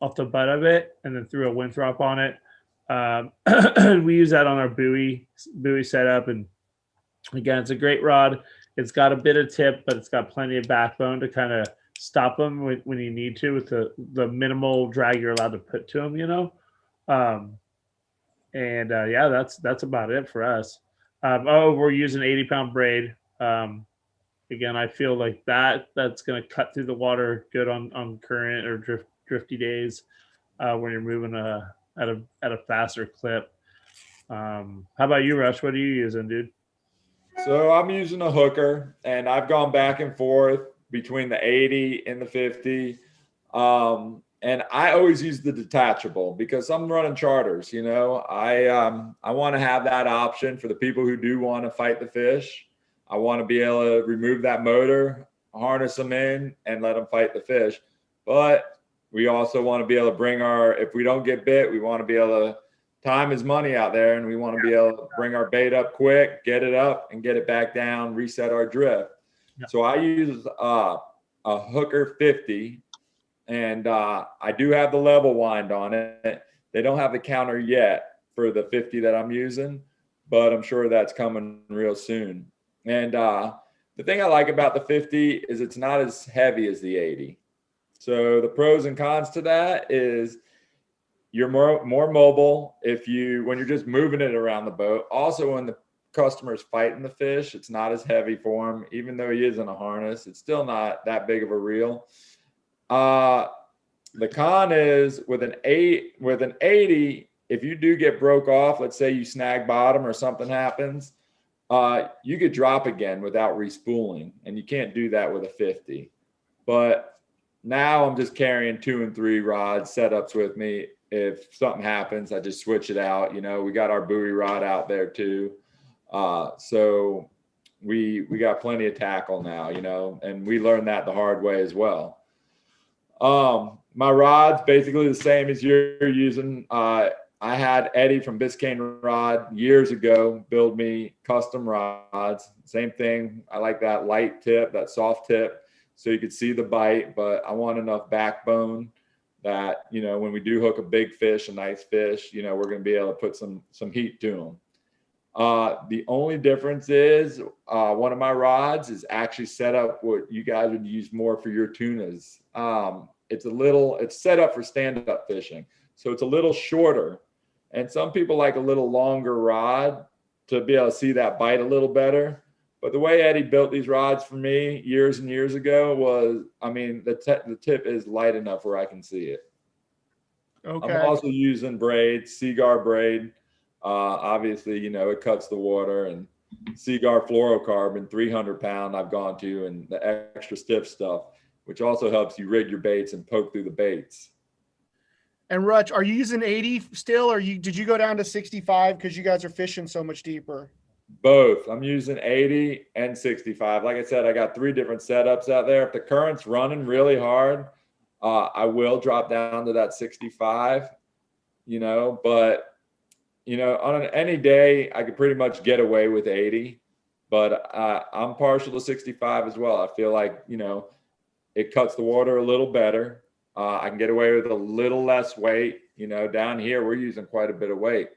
off the butt of it, and then threw a Winthrop on it. We use that on our buoy setup, and again, it's a great rod. It's got a bit of tip, but it's got plenty of backbone to kind of stop them when you need to, with the minimal drag you're allowed to put to them, yeah, that's about it for us. We're using 80-pound braid. Again, I feel like that's going to cut through the water good on current or drifty days when you're moving at a faster clip. How about you, Rush? What are you using, dude? So I'm using a hooker, and I've gone back and forth between the 80 and the 50. And I always use the detachable because I'm running charters, I want to have that option for the people who do want to fight the fish. I want to be able to remove that motor, harness them in, and let them fight the fish. But we also want to be able to bring if we don't get bit, we want to be able to, time is money out there, and we want to be able to bring our bait up quick, get it up, and get it back down, reset our drift. Yeah. So I use a hooker 50, and I do have the level wind on it. They don't have the counter yet for the 50 that I'm using, but I'm sure that's coming real soon. And the thing I like about the 50 is it's not as heavy as the 80. So the pros and cons to that is you're more mobile when you're just moving it around the boat. Also, when the customer's fighting the fish, it's not as heavy for him. Even though he is in a harness, it's still not that big of a reel. The con is with an 80, if you do get broke off, let's say you snag bottom or something happens, you could drop again without respooling, and you can't do that with a 50. But now I'm just carrying 2 and 3 rod setups with me. If something happens, I just switch it out. We got our buoy rod out there too. So we got plenty of tackle now, and we learned that the hard way as well. My rod's basically the same as you're using. I had Eddie from Biscayne Rod years ago build me custom rods. Same thing. I like that light tip, that soft tip, so you could see the bite, but I want enough backbone that, when we do hook a big fish, a nice fish, we're going to be able to put some heat to them. The only difference is one of my rods is actually set up what you guys would use more for your tunas. It's set up for stand-up fishing. So it's a little shorter. And some people like a little longer rod to be able to see that bite a little better. But the way Eddie built these rods for me years and years ago was, the tip is light enough where I can see it. Okay. I'm also using braids, Seaguar braid. Obviously, it cuts the water, and Seaguar fluorocarbon, 300 pound I've gone to, and the extra stiff stuff, which also helps you rig your baits and poke through the baits. And Rutch, are you using 80 still, or did you go down to 65 because you guys are fishing so much deeper? Both. I'm using 80 and 65. Like I said, I got 3 different setups out there. If the current's running really hard, I will drop down to that 65, but on any day I could pretty much get away with 80, but I'm partial to 65 as well. I feel like, it cuts the water a little better. I can get away with a little less weight. Down here, we're using quite a bit of weight.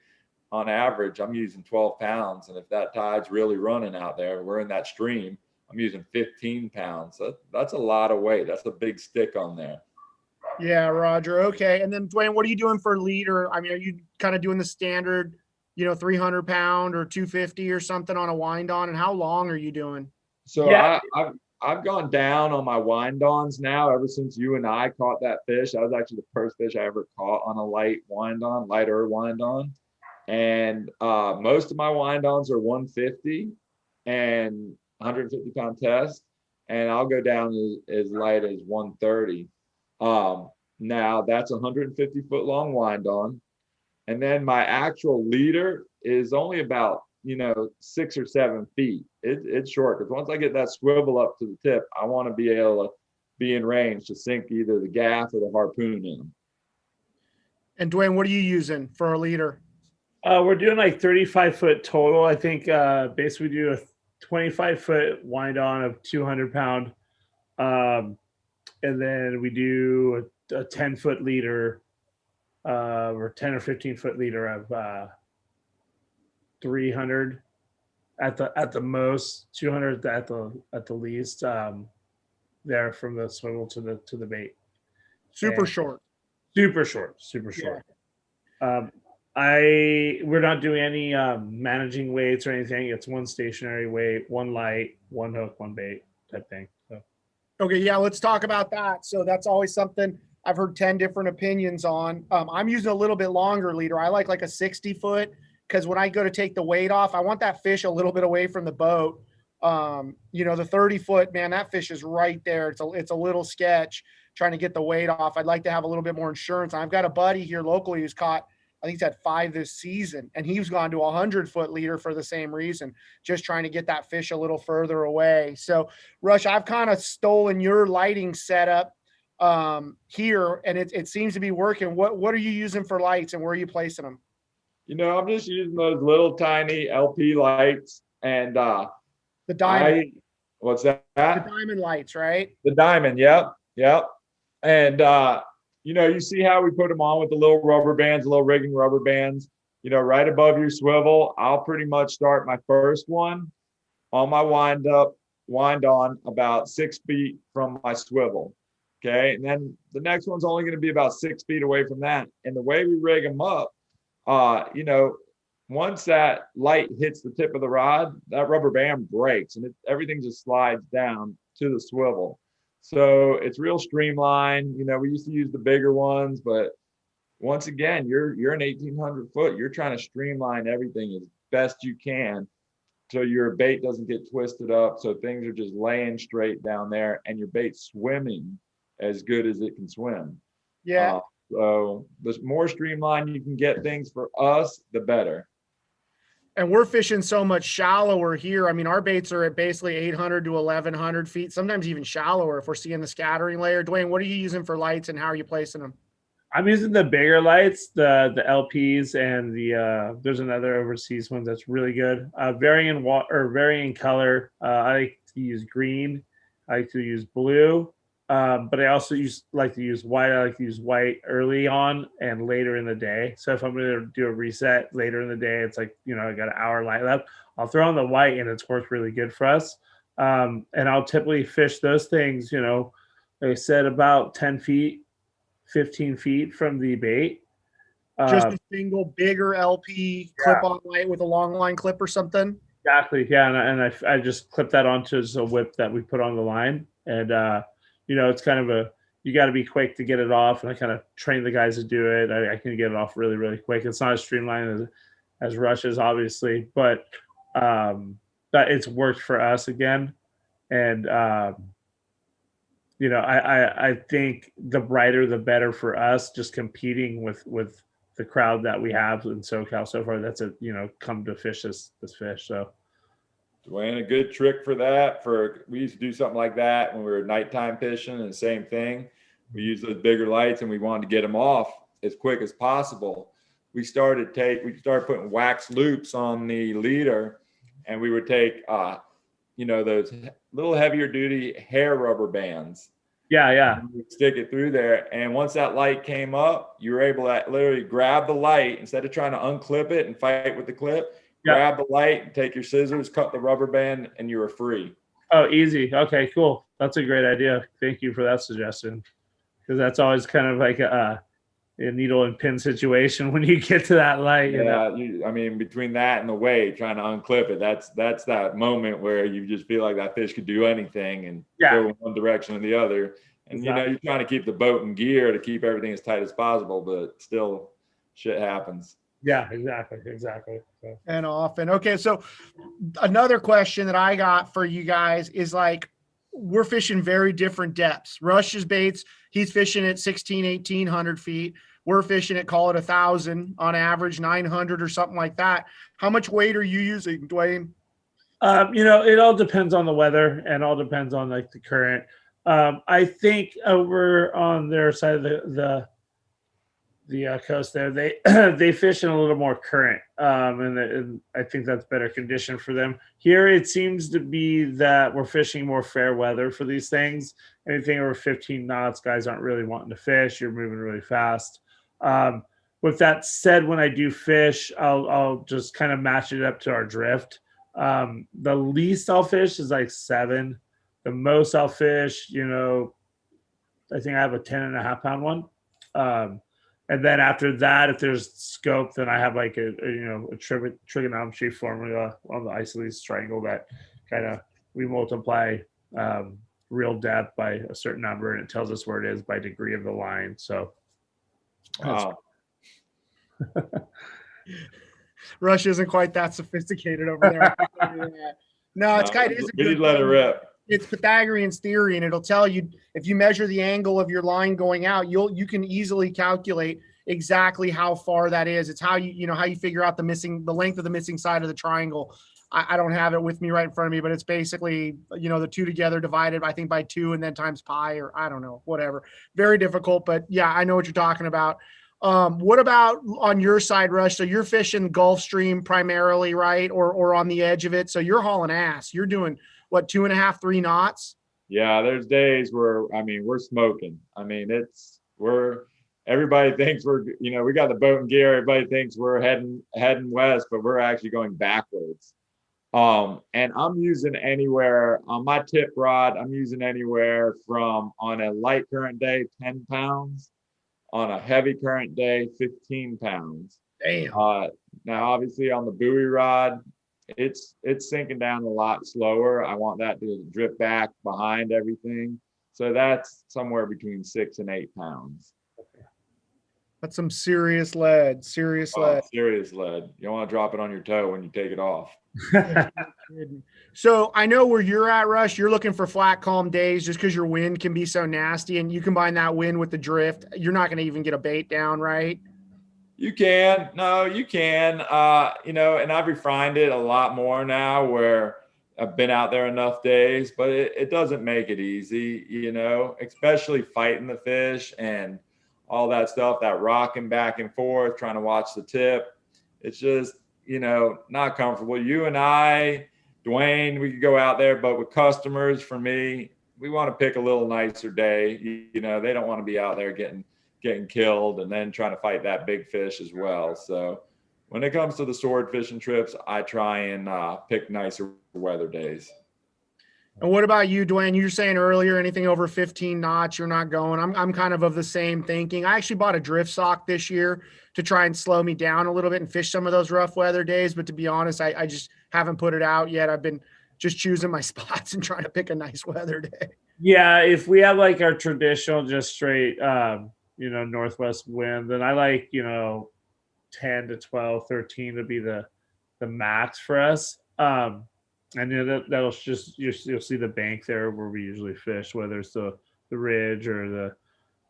On average, I'm using 12 pounds. And if that tide's really running out there, we're in that stream, I'm using 15 pounds. So that's a lot of weight. That's a big stick on there. Yeah, Roger. Okay. And then Duane, what are you doing for leader? Are you kind of doing the standard, 300 pound or 250 or something on a wind on? And how long are you doing? So yeah. I've gone down on my wind-ons now ever since you and I caught that fish. That was actually the first fish I ever caught on a lighter wind-on. And most of my wind-ons are 150 and 150 pound test. And I'll go down as light as 130. Now that's a 150 foot long wind-on. And then my actual leader is only about 6 or 7 feet. It's short because once I get that swivel up to the tip, I want to be able to be in range to sink either the gaff or the harpoon in them. And Duane, what are you using for a leader? We're doing like 35 foot total. I think basically we do a 25 foot wind on of 200 pound. And then we do a 10 foot leader or 10 or 15 foot leader of 300 at the most, 200 at the least, there from the swivel to the bait. Super short. Yeah. We're not doing any managing weights or anything. It's one stationary weight, one light, one hook, one bait type thing. So. Okay, yeah, let's talk about that. So that's always something I've heard 10 different opinions on. I'm using a little bit longer leader. I like a 60 foot. Because when I go to take the weight off, I want that fish a little bit away from the boat. The 30 foot, man, that fish is right there. It's a little sketch trying to get the weight off. I'd like to have a little bit more insurance. I've got a buddy here locally who's caught, I think he's had 5 this season, and he's gone to a 100 foot leader for the same reason, just trying to get that fish a little further away. So Rush, I've kind of stolen your lighting setup here, and it seems to be working. What are you using for lights, and where are you placing them? I'm just using those little tiny LP lights and the diamond. What's that? The diamond lights, right? The diamond, yep. And you see how we put them on with the little rubber bands, little rigging rubber bands, right above your swivel. I'll pretty much start my first one on my wind on about 6 feet from my swivel. Okay. And then the next one's only going to be about 6 feet away from that. And the way we rig them up, once that light hits the tip of the rod, that rubber band breaks and everything just slides down to the swivel. So it's real streamlined. We used to use the bigger ones, but once again, you're an 1,800 foot. You're trying to streamline everything as best you can so your bait doesn't get twisted up. So things are just laying straight down there and your bait swimming as good as it can swim. Yeah. So the more streamlined you can get things for us, the better. And we're fishing so much shallower here. Our baits are at basically 800 to 1,100 feet, sometimes even shallower if we're seeing the scattering layer. Duane, what are you using for lights and how are you placing them? I'm using the bigger lights, the LPs, and there's another overseas one that's really good. Varying color. I like to use green. I like to use blue. But I also like to use white. I like to use white early on and later in the day. So if I'm going to do a reset later in the day, it's like, I got an hour light left. I'll throw on the white and it's worked really good for us. And I'll typically fish those things, like I said, about 10 feet, 15 feet from the bait. Just a single bigger LP clip-on light with a long line clip or something? Exactly, yeah. And I just clip that onto a whip that we put on the line. And, it's kind of you got to be quick to get it off. And I kind of train the guys to do it. I can get it off really, really quick. It's not as streamlined as rushes, obviously, but it's worked for us again. And, I think the brighter, the better for us, just competing with the crowd that we have in SoCal so far. That's come to fish this fish. So Duane, a good trick for that. We used to do something like that when we were nighttime fishing, and the same thing. We used those bigger lights and we wanted to get them off as quick as possible. We started putting wax loops on the leader, and we would take those little heavier duty hair rubber bands. Yeah. Stick it through there. And once that light came up, you were able to literally grab the light instead of trying to unclip it and fight with the clip. Grab the light, take your scissors, cut the rubber band, and you were free. Oh, easy. Okay, cool. That's a great idea. Thank you for that suggestion. Because that's always kind of like a needle and pin situation when you get to that light. Yeah, between that and the weight, trying to unclip it, that's that moment where you just feel like that fish could do anything and go in one direction or the other. And you're trying to keep the boat in gear to keep everything as tight as possible, but still shit happens. Yeah, exactly. So. And often. Okay, so another question that I got for you guys is like, we're fishing very different depths. Rush's baits, he's fishing at 1,600, 1,800 feet. We're fishing at, call it 1,000 on average, 900 or something like that. How much weight are you using, Duane? It all depends on the weather and all depends on like the current. I think over on their side of the coast there, they fish in a little more current, and I think that's better condition for them. Here it seems to be that we're fishing more fair weather for these things. Anything over 15 knots, guys aren't really wanting to fish. You're moving really fast. With that said, when I do fish, I'll just kind of match it up to our drift. The least I'll fish is like 7. The most I'll fish, I think I have a 10.5 pound one. And then after that, if there's scope, then I have like a trigonometry formula on the isosceles triangle that kind of we multiply real depth by a certain number, and it tells us where it is by degree of the line. So, wow. Rush isn't quite that sophisticated over there. No, it's kind of is. We did let it rip. It's Pythagorean's theory, and it'll tell you if you measure the angle of your line going out, you can easily calculate exactly how far that is. It's how how you figure out the length of the missing side of the triangle. I don't have it with me right in front of me, but it's basically the two together divided, I think, by 2 and then times pi, or I don't know, whatever. Very difficult, but yeah, I know what you're talking about. What about on your side, Rush? So you're fishing Gulf Stream primarily, right? Or on the edge of it. So you're hauling ass. You're doing what, 2.5, 3 knots? Yeah, there's days where we're smoking. Everybody thinks we got the boat and gear. Everybody thinks we're heading west, but we're actually going backwards. And I'm using anywhere on my tip rod. I'm using anywhere from, on a light current day, 10 pounds. On a heavy current day, 15 pounds. Damn. Now, obviously, on the buoy rod, it's sinking down a lot slower. I want that to drip back behind everything. So that's somewhere between 6 and 8 pounds. That's some serious lead. Serious lead. You don't want to drop it on your toe when you take it off. So I know where you're at, Rush. You're looking for flat, calm days just because your wind can be so nasty, and you combine that wind with the drift, you're not going to even get a bait down, right? You can. No, you can. And I've refined it a lot more now where I've been out there enough days, but it doesn't make it easy, especially fighting the fish and all that stuff, that rocking back and forth, trying to watch the tip. It's just, not comfortable. You and I, Duane, we could go out there, but with customers, for me, we want to pick a little nicer day. You know, they don't want to be out there getting killed and then trying to fight that big fish as well. So when it comes to the sword fishing trips, I try and pick nicer weather days. And what about you, Duane? You were saying earlier, anything over 15 knots, you're not going. I'm kind of the same thinking. I actually bought a drift sock this year to try and slow me down a little bit and fish some of those rough weather days. But to be honest, I just haven't put it out yet. I've been just choosing my spots and trying to pick a nice weather day. Yeah, if we have like our traditional just straight northwest wind, then I like 10 to 12, 13 to be the max for us. And that'll just you'll see the bank there where we usually fish, whether it's the ridge or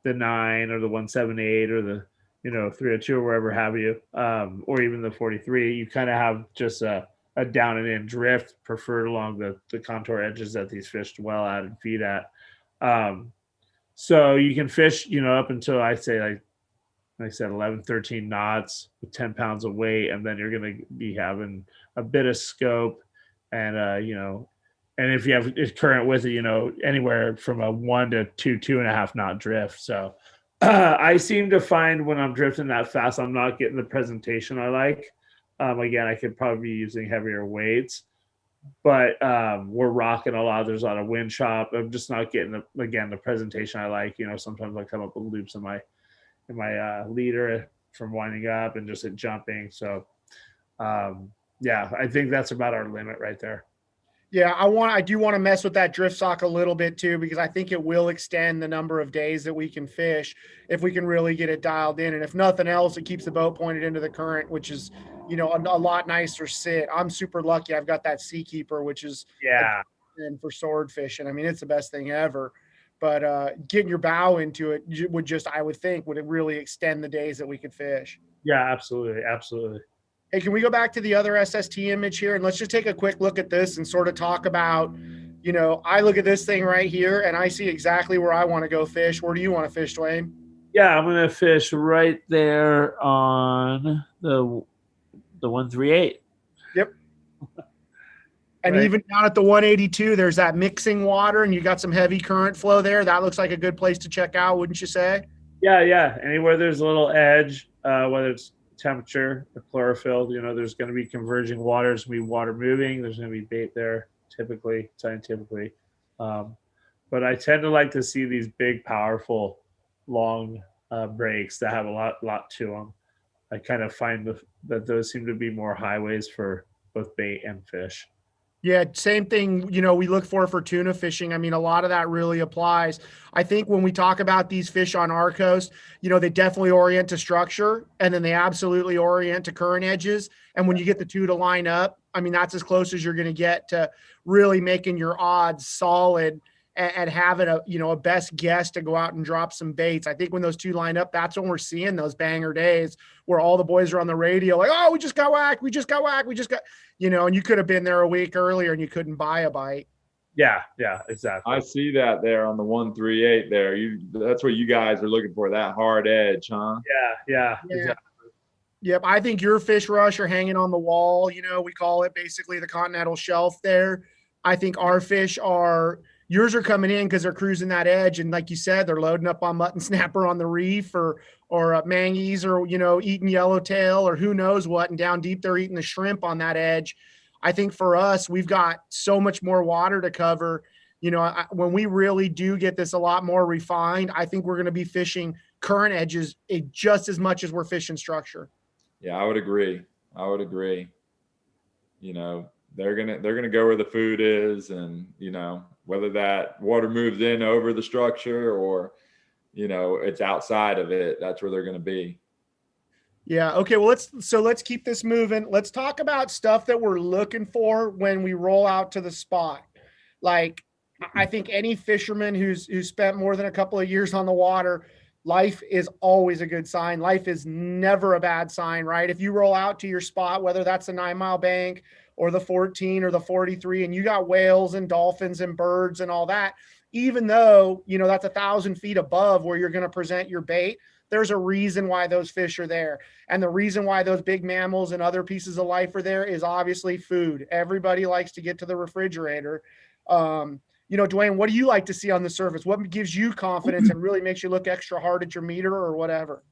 the 9 or the 178 or the 302 or wherever have you, or even the 43. You kind of have just a down and in drift preferred along the contour edges that these fish dwell at and feed at. So you can fish up until I say like I said 11, 13 knots with 10 pounds of weight, and then you're going to be having a bit of scope. And, and if you have current with it, anywhere from a 1 to 2.5 knot drift. So I seem to find when I'm drifting that fast, I'm not getting the presentation I like. Again, I could probably be using heavier weights, but we're rocking a lot. There's a lot of wind chop. I'm just not getting the presentation I like. Sometimes I come up with loops in my leader from winding up and just at jumping. So, yeah, I think that's about our limit right there. Yeah, I do want to mess with that drift sock a little bit too, because I think it will extend the number of days that we can fish if we can really get it dialed in. And if nothing else, it keeps the boat pointed into the current, which is, a lot nicer sit. I'm super lucky. I've got that Seakeeper, which is and for sword fishing. I mean, it's the best thing ever. But getting your bow into it would I would think, would it really extend the days that we could fish? Yeah, absolutely. Absolutely. Hey, can we go back to the other SST image here? And let's just take a quick look at this and sort of talk about, I look at this thing right here and I see exactly where I want to go fish. Where do you want to fish, Duane? Yeah, I'm going to fish right there on the 138. Yep. And even down at the 182, there's that mixing water and you got some heavy current flow there. That looks like a good place to check out, wouldn't you say? Yeah. Anywhere there's a little edge, whether it's temperature, the chlorophyll, there's going to be converging waters, going to be water moving. There's going to be bait there, scientifically. But I tend to like to see these big, powerful, long breaks that have a lot to them. I kind of find that those seem to be more highways for both bait and fish. Yeah, same thing, we look for tuna fishing. I mean, a lot of that really applies. I think when we talk about these fish on our coast, they definitely orient to structure and then they absolutely orient to current edges. And when you get the two to line up, I mean, that's as close as you're going to get to really making your odds solid and having a best guess to go out and drop some baits. I think when those two line up, that's when we're seeing those banger days where all the boys are on the radio like, oh, we just got whacked, and you could have been there a week earlier and you couldn't buy a bite. Yeah, exactly. I see that there on the 138 there. That's what you guys are looking for, that hard edge, huh? Yeah. Exactly. Yep, I think your fish rush are hanging on the wall. We call it basically the continental shelf there. I think our fish yours are coming in because they're cruising that edge. And like you said, they're loading up on mutton snapper on the reef or mangies or, eating yellowtail or who knows what. And down deep, they're eating the shrimp on that edge. I think for us, we've got so much more water to cover. When we really do get this a lot more refined, I think we're going to be fishing current edges just as much as we're fishing structure. Yeah, I would agree. They're gonna go where the food is, and whether that water moves in over the structure or it's outside of it, that's where they're gonna be. Yeah. Okay. Well, let's keep this moving. Let's talk about stuff that we're looking for when we roll out to the spot. Like, I think any fisherman who's spent more than a couple of years on the water, life is always a good sign. Life is never a bad sign, right? If you roll out to your spot, whether that's a 9 Mile bank or the 14 or the 43, and you got whales and dolphins and birds and all that, even though, that's 1,000 feet above where you're going to present your bait, there's a reason why those fish are there. And the reason why those big mammals and other pieces of life are there is obviously food. Everybody likes to get to the refrigerator. Duane, what do you like to see on the surface? What gives you confidence and really makes you look extra hard at your meter or whatever?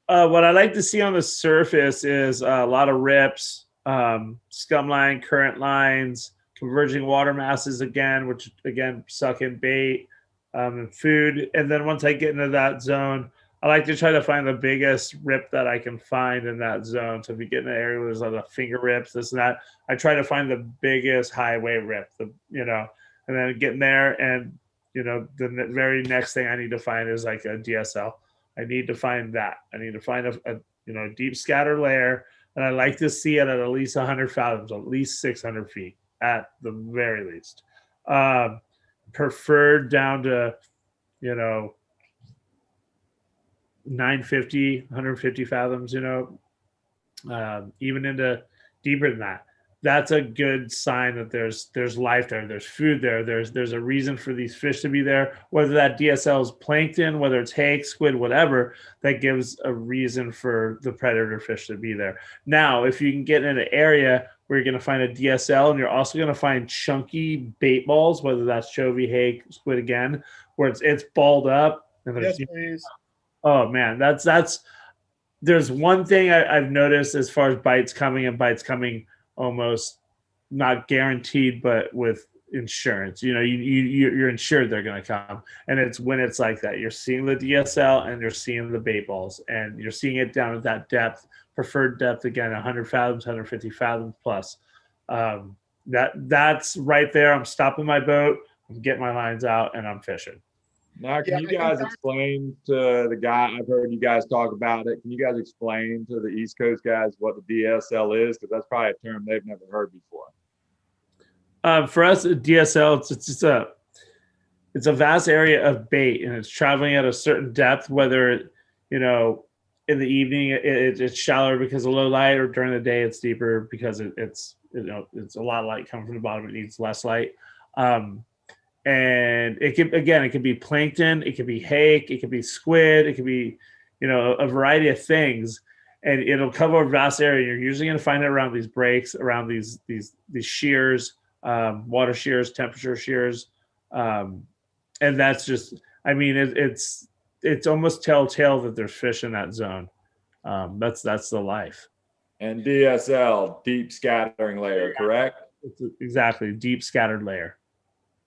What I like to see on the surface is a lot of rips, scum line, current lines, converging water masses again, which again suck in bait and food. And then once I get into that zone, I like to try to find the biggest rip that I can find in that zone. So if you get in an area where there's a lot of finger rips, this and that, I try to find the biggest highway rip, and then get in there. And, the very next thing I need to find is like a DSL. I need to find that. I need to find a deep scatter layer, and I like to see it at least 100 fathoms, at least 600 feet at the very least. Preferred down to, 950, 150 fathoms, even into deeper than that. That's a good sign that there's life there, there's food there, there's a reason for these fish to be there, whether that DSL is plankton, whether it's hake, squid, whatever, that gives a reason for the predator fish to be there. Now, if you can get in an area where you're going to find a DSL and you're also going to find chunky bait balls, whether that's chovy, hake, squid again, where it's balled up. And yes, please. Oh man, there's one thing I've noticed as far as bites coming almost not guaranteed, but with insurance, you're insured they're going to come. And it's when it's like that, you're seeing the DSL and you're seeing the bait balls, and you're seeing it down at that depth, preferred depth again, 100 fathoms, 150 fathoms plus. That's right there. I'm stopping my boat, I'm getting my lines out, and I'm fishing. Now, can you guys explain to the guy, I've heard you guys talk about it, can you guys explain to the East Coast guys what the DSL is? Because that's probably a term they've never heard before. For us, DSL, it's a vast area of bait, and it's traveling at a certain depth, whether, in the evening it's shallower because of low light, or during the day it's deeper because it's a lot of light coming from the bottom. It needs less light. And it can be plankton, it could be hake, it could be squid, it could be, a variety of things, and it'll cover a vast area. You're usually going to find it around these breaks, around these shears, water shears, temperature shears, and that's just, it's almost telltale that there's fish in that zone. That's the life. And DSL, deep scattering layer, correct? It's exactly, deep scattered layer.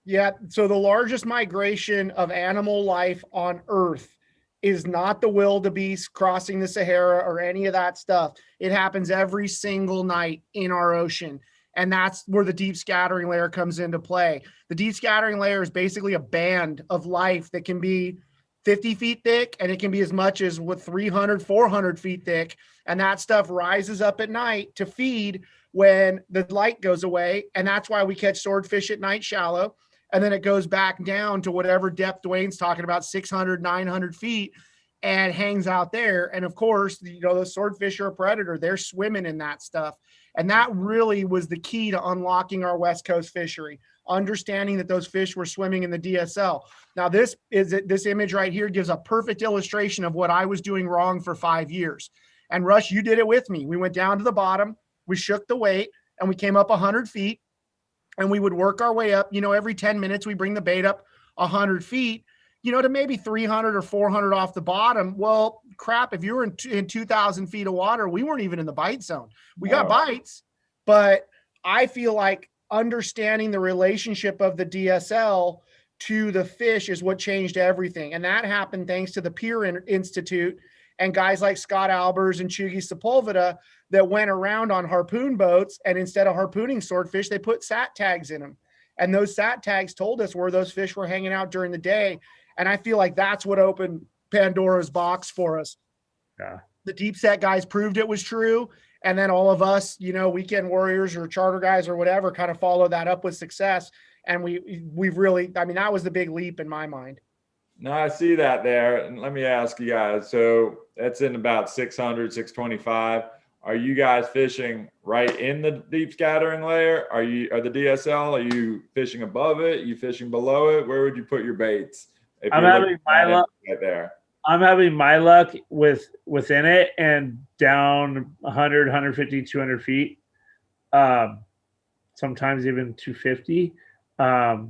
Yeah. So the largest migration of animal life on Earth is not the wildebeest crossing the Sahara or any of that stuff. It happens every single night in our ocean. And that's where the deep scattering layer comes into play. The deep scattering layer is basically a band of life that can be 50 feet thick, and it can be as much as 300, 400 feet thick. And that stuff rises up at night to feed when the light goes away. And that's why we catch swordfish at night shallow. And then it goes back down to whatever depth Duane's talking about, 600, 900 feet, and hangs out there. And of course, those swordfish are a predator. They're swimming in that stuff. And that really was the key to unlocking our West Coast fishery, understanding that those fish were swimming in the DSL. Now, this image right here gives a perfect illustration of what I was doing wrong for 5 years. And Rush, you did it with me. We went down to the bottom, we shook the weight, and we came up 100 feet. And we would work our way up, every 10 minutes, we bring the bait up 100 feet, to maybe 300 or 400 off the bottom. Well, crap, if you were in 2,000 feet of water, we weren't even in the bite zone. We got bites, but I feel like understanding the relationship of the DSL to the fish is what changed everything. And that happened thanks to the Pier Institute and guys like Scott Albers and Chugi Sepulveda that went around on harpoon boats, and instead of harpooning swordfish, they put sat tags in them. And those sat tags told us where those fish were hanging out during the day. And I feel like that's what opened Pandora's box for us. Yeah. The deep set guys proved it was true. And then all of us, weekend warriors or charter guys or whatever, kind of followed that up with success. And we've really, that was the big leap in my mind. No, I see that there. And let me ask you guys, so that's in about 600, 625. Are you guys fishing right in the deep scattering layer? Are the DSL, are you fishing above it? Are you fishing below it? Where would you put your baits? I'm having my luck right there. I'm having my luck within it and down 100, 150, 200 feet. Sometimes even 250.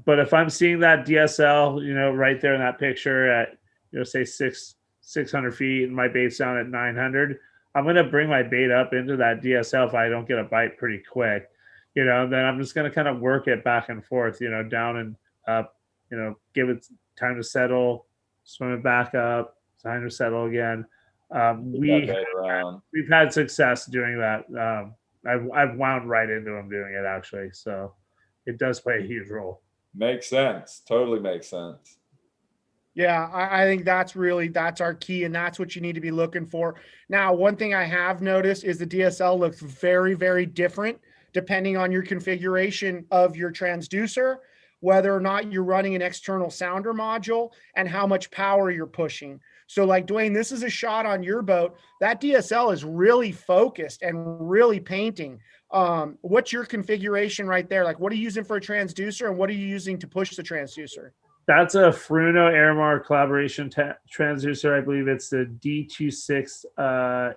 But if I'm seeing that DSL, right there in that picture at, say 600 feet and my bait's down at 900, I'm going to bring my bait up into that DSL if I don't get a bite pretty quick, then I'm just going to kind of work it back and forth, down and up, give it time to settle, swim it back up, time to settle again. We've had success doing that. I've wound right into them doing it, actually. So it does play a huge role. Makes sense. Totally makes sense. Yeah, I think that's our key, and that's what you need to be looking for. Now, one thing I have noticed is the DSL looks very, very different depending on your configuration of your transducer, whether or not you're running an external sounder module, and how much power you're pushing. So like Duane, this is a shot on your boat. That DSL is really focused and really painting. What's your configuration right there? Like, what are you using for a transducer, and what are you using to push the transducer? That's a Fruno Airmar collaboration transducer. I believe it's the D26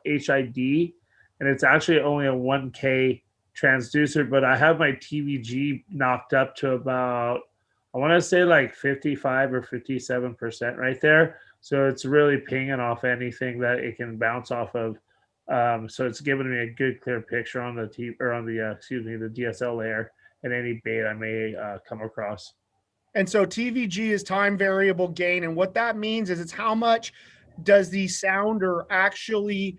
HID, and it's actually only a 1K transducer, but I have my TVG knocked up to about, I want to say like 55 or 57% right there. So it's really pinging off anything that it can bounce off of. So it's giving me a good clear picture on the the DSL layer and any bait I may come across. And so TVG is time variable gain. And what that means is it's how much does the sounder actually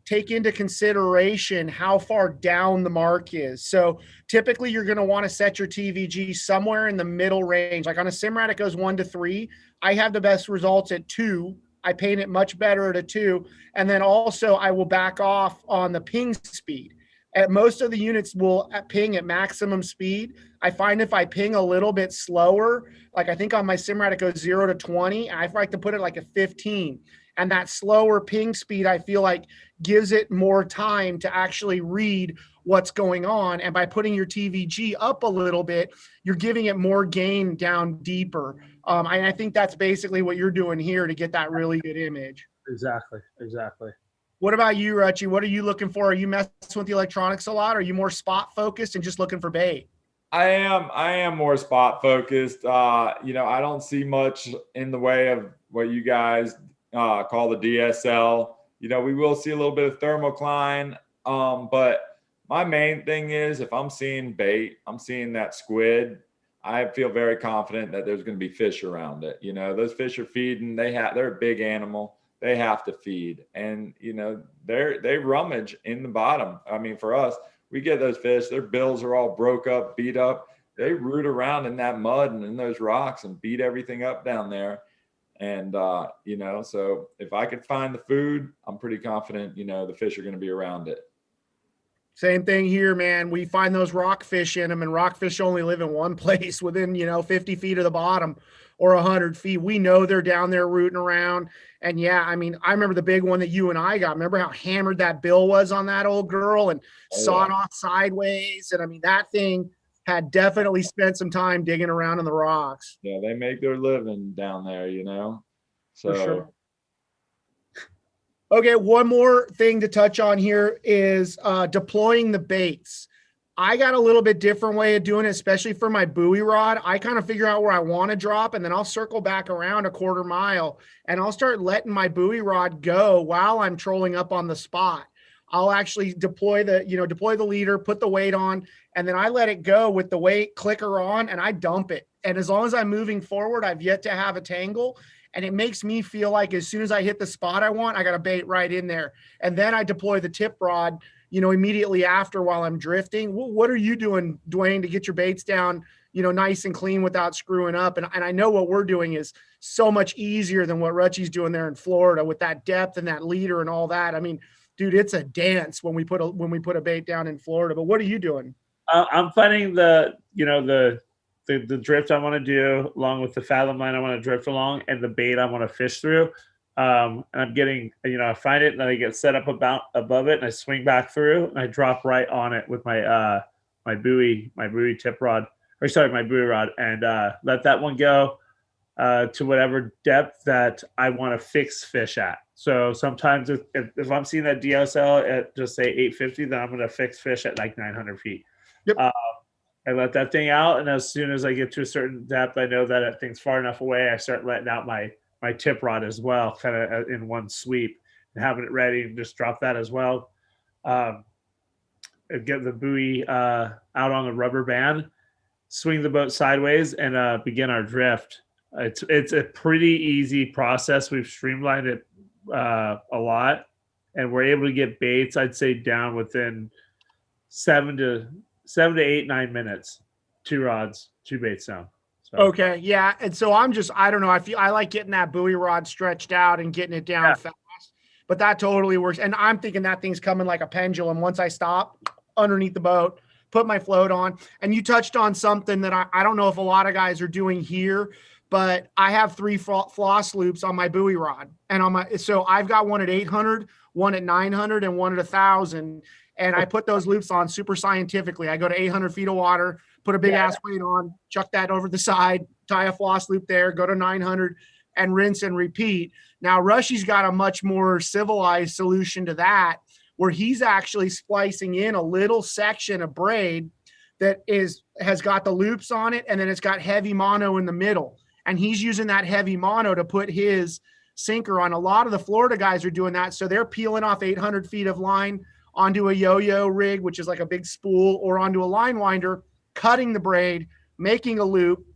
take into consideration how far down the mark is. So typically you're going to want to set your TVG somewhere in the middle range. Like on a Simrad, it goes 1 to 3. I have the best results at 2. I paint it much better at a 2. And then also I will back off on the ping speed. At most of the units will ping at maximum speed. I find if I ping a little bit slower, like I think on my Simrad it goes 0 to 20. I like to put it like a 15. And that slower ping speed, I feel like, gives it more time to actually read what's going on. And by putting your TVG up a little bit, you're giving it more gain down deeper. And I think that's basically what you're doing here to get that really good image. Exactly. What about you, Rucci? What are you looking for? Are you messing with the electronics a lot? Or are you more spot focused and just looking for bait? I am more spot focused. I don't see much in the way of what you guys call the DSL. We will see a little bit of thermocline. But my main thing is if I'm seeing bait, I'm seeing that squid, I feel very confident that there's going to be fish around it. Those fish are feeding. They're a big animal. They have to feed, and they rummage in the bottom. I mean, for us, we get those fish, their bills are all broke up, beat up. They root around in that mud and in those rocks and beat everything up down there. And so if I could find the food, I'm pretty confident the fish are going to be around it. Same thing here, man. We find those rockfish in them, and rockfish only live in one place within 50 feet of the bottom or 100 feet. We know they're down there rooting around. And yeah, I mean, I remember the big one that you and I got. Remember how hammered that bill was on that old girl and sawed off sideways? And I mean, that thing had definitely spent some time digging around in the rocks. Yeah, they make their living down there, So. For sure. Okay, one more thing to touch on here is deploying the baits. I got a little bit different way of doing it, especially for my buoy rod. I kind of figure out where I want to drop, and then I'll circle back around a quarter mile, and I'll start letting my buoy rod go while I'm trolling up on the spot. I'll actually deploy the leader, put the weight on, and then I let it go with the weight clicker on, and I dump it. And as long as I'm moving forward, I've yet to have a tangle. And it makes me feel like as soon as I hit the spot I want, I got a bait right in there. And then I deploy the tip rod, immediately after while I'm drifting. What are you doing, Duane, to get your baits down, nice and clean without screwing up? And I know what we're doing is so much easier than what Rucci's doing there in Florida with that depth and that leader and all that. I mean, dude, it's a dance when we put a bait down in Florida. But what are you doing? I'm finding the drift I want to do along with the fathom line I want to drift along and the bait I want to fish through. And I'm getting, I find it and then I get set up above it and I swing back through and I drop right on it with my buoy tip rod, my buoy rod, and let that one go to whatever depth that I want to fix fish at. So sometimes if I'm seeing that DSL at just say 850, then I'm going to fix fish at like 900 feet. Yep. I let that thing out, and as soon as I get to a certain depth, I know that that thing's far enough away. I start letting out my tip rod as well, kind of in one sweep, and having it ready, and just drop that as well. Get the buoy out on the rubber band, swing the boat sideways, and begin our drift. It's a pretty easy process. We've streamlined it a lot, and we're able to get baits, I'd say, down within 7 to 8, 9 minutes. 2 rods, 2 baits down. So. Okay, yeah. And so I don't know. I like getting that buoy rod stretched out and getting it down fast, but that totally works. And I'm thinking that thing's coming like a pendulum. Once I stop underneath the boat, put my float on. And you touched on something that I don't know if a lot of guys are doing here, but I have 3 floss loops on my buoy rod, and so I've got one at 800, one at 900, and one at 1,000. And I put those loops on super scientifically. I go to 800 feet of water, put a big ass weight on, chuck that over the side, tie a floss loop there, go to 900, and rinse and repeat. Now, Rushy's got a much more civilized solution to that, where he's actually splicing in a little section of braid that has got the loops on it, and then it's got heavy mono in the middle. And he's using that heavy mono to put his sinker on. A lot of the Florida guys are doing that. So they're peeling off 800 feet of line onto a yo-yo rig, which is like a big spool, or onto a line winder, cutting the braid, making a loop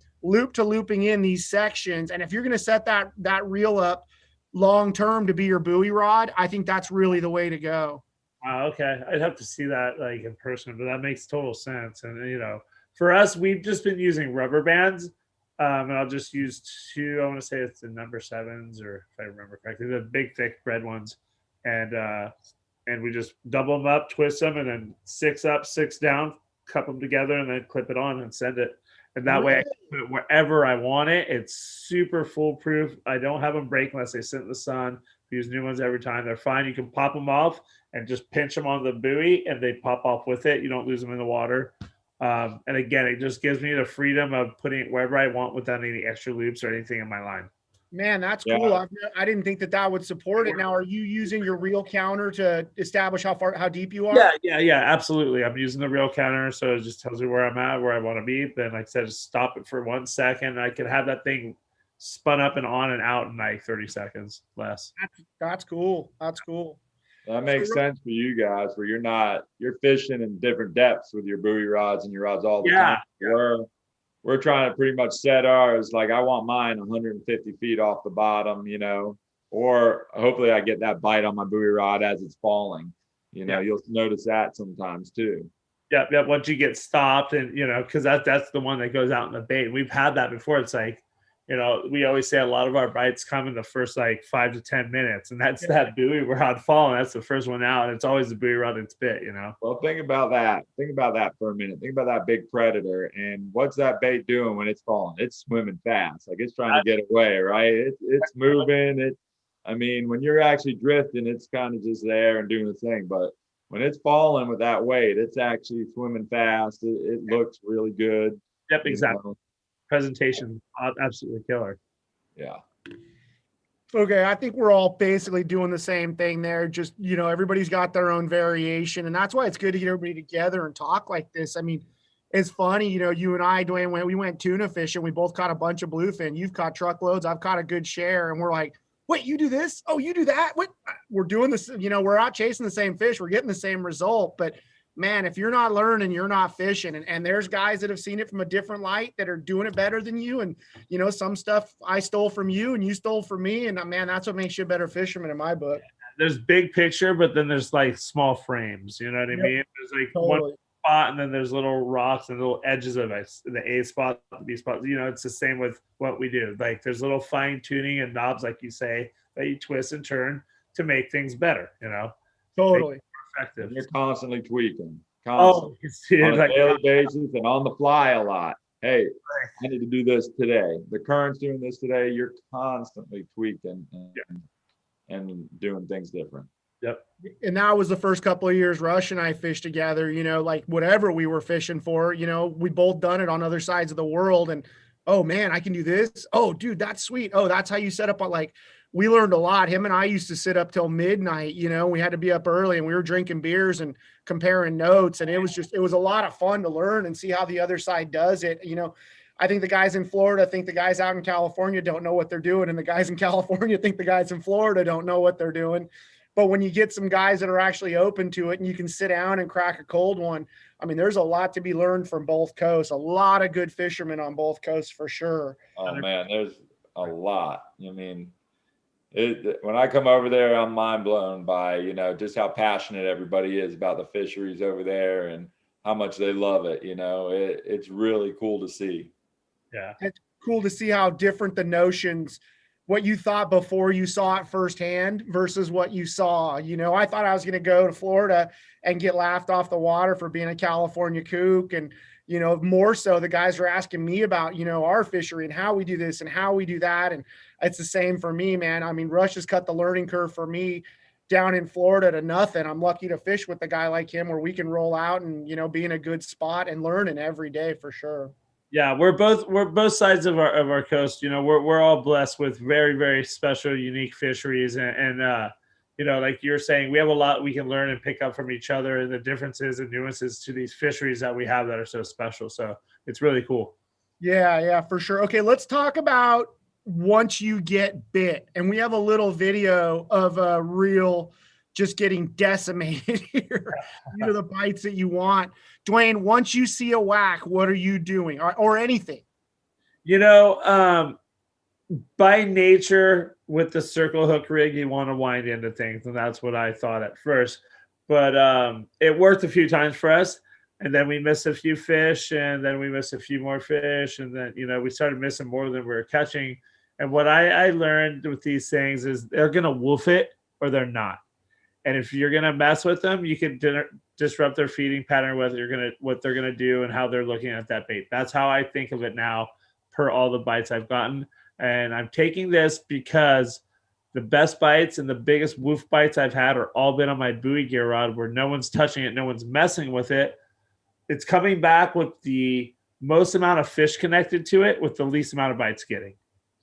to looping in these sections. And if you're going to set that reel up long-term to be your buoy rod, I think that's really the way to go. Wow, okay. I'd have to see that like in person, but that makes total sense. And, for us, we've just been using rubber bands. And I'll just use 2, I want to say it's the number 7s, or if I remember correctly, the big, thick bread ones. And we just double them up, twist them, and then 6 up, 6 down, cup them together, and then clip it on and send it. And that way I can put it wherever I want it. It's super foolproof. I don't have them break unless they sit in the sun. We use new ones every time. They're fine. You can pop them off and just pinch them on the buoy, and they pop off with it. You don't lose them in the water. And again, it just gives me the freedom of putting it wherever I want without any extra loops or anything in my line. Man, that's cool. I didn't think that would support it. Now, are you using your reel counter to establish how deep you are? Yeah, absolutely. I'm using the reel counter, so it just tells me where I'm at, where I want to be. Then, like I said, just stop it for 1 second. I can have that thing spun up and on and out in like 30 seconds less. That's cool. That's cool. That makes sense for you guys, where you're fishing in different depths with your buoy rods and your rods all the time. We're trying to pretty much set ours, like I want mine 150 feet off the bottom, or hopefully I get that bite on my buoy rod as it's falling. You'll notice that sometimes too. Yeah. Once you get stopped, and because that's the one that goes out in the bait. We've had that before. It's like, we always say a lot of our bites come in the first like 5 to 10 minutes, and that's that buoy rod falling. That's the first one out, and it's always the buoy rod that's bit. Well, think about that. Think about that for a minute. Think about that big predator, and what's that bait doing when it's falling? It's swimming fast, like it's trying to get away, right? It's moving. When you're actually drifting, it's kind of just there and doing the thing, but when it's falling with that weight, it's actually swimming fast. It looks really good. Yep, exactly. Presentation, absolutely killer. Yeah. Okay, I think we're all basically doing the same thing there. Just, everybody's got their own variation, and that's why it's good to get everybody together and talk like this. It's funny, you and I, Duane, when we went tuna fishing, we both caught a bunch of bluefin. You've caught truckloads, I've caught a good share, and we're like, wait, you do this? Oh, you do that? What? We're doing this, we're out chasing the same fish. We're getting the same result, but man, if you're not learning, you're not fishing. And there's guys that have seen it from a different light that are doing it better than you. And, some stuff I stole from you and you stole from me. And man, that's what makes you a better fisherman in my book. There's big picture, but then there's like small frames. You know what I mean? There's like one spot, and then there's little rocks and little edges of it. The A spot, the B spot. It's the same with what we do. Like there's little fine tuning and knobs, like you say, that you twist and turn to make things better. Totally. And you're constantly tweaking, on a daily basis and on the fly a lot. Hey, I need to do this today. The current's doing this today. You're constantly tweaking and doing things different. Yep. And that was the first couple of years Rush and I fished together, like whatever we were fishing for, we both done it on other sides of the world. And oh man, I can do this. Oh dude, that's sweet. Oh, that's how you set up on, like, we learned a lot. Him and I used to sit up till midnight, we had to be up early and we were drinking beers and comparing notes. And it was a lot of fun to learn and see how the other side does it. I think the guys in Florida think the guys out in California don't know what they're doing. And the guys in California think the guys in Florida don't know what they're doing. But when you get some guys that are actually open to it and you can sit down and crack a cold one, I mean, there's a lot to be learned from both coasts, a lot of good fishermen on both coasts for sure. Oh man, there's a lot. I mean, when I come over there, I'm mind blown by, just how passionate everybody is about the fisheries over there and how much they love it. It's really cool to see. Yeah. It's cool to see how different the notions, what you thought before you saw it firsthand versus what you saw. I thought I was going to go to Florida and get laughed off the water for being a California kook. And, more so the guys were asking me about, our fishery and how we do this and how we do that. And it's the same for me, man. I mean, Rush has cut the learning curve for me down in Florida to nothing. I'm lucky to fish with a guy like him where we can roll out and, be in a good spot and learning every day for sure. Yeah, we're both sides of our coast. We're all blessed with very, very special, unique fisheries, and like you're saying, we have a lot we can learn and pick up from each other, and the differences and nuances to these fisheries that we have that are so special. So it's really cool. Yeah, for sure. Okay, let's talk about once you get bit, and we have a little video of a reel just getting decimated here. The bites that you want. Duane, once you see a whack, what are you doing, or anything? By nature, with the circle hook rig, you want to wind into things, and that's what I thought at first. But it worked a few times for us, and then we missed a few fish, and then we missed a few more fish, and then we started missing more than we were catching. And what I learned with these things is they're gonna wolf it or they're not. And if you're gonna mess with them, you can disrupt their feeding pattern, what they're gonna do, and how they're looking at that bait. That's how I think of it now, per all the bites I've gotten. And I'm taking this because the best bites and the biggest woof bites I've had are all been on my buoy gear rod, where no one's touching it, no one's messing with it. It's coming back with the most amount of fish connected to it, with the least amount of bites getting.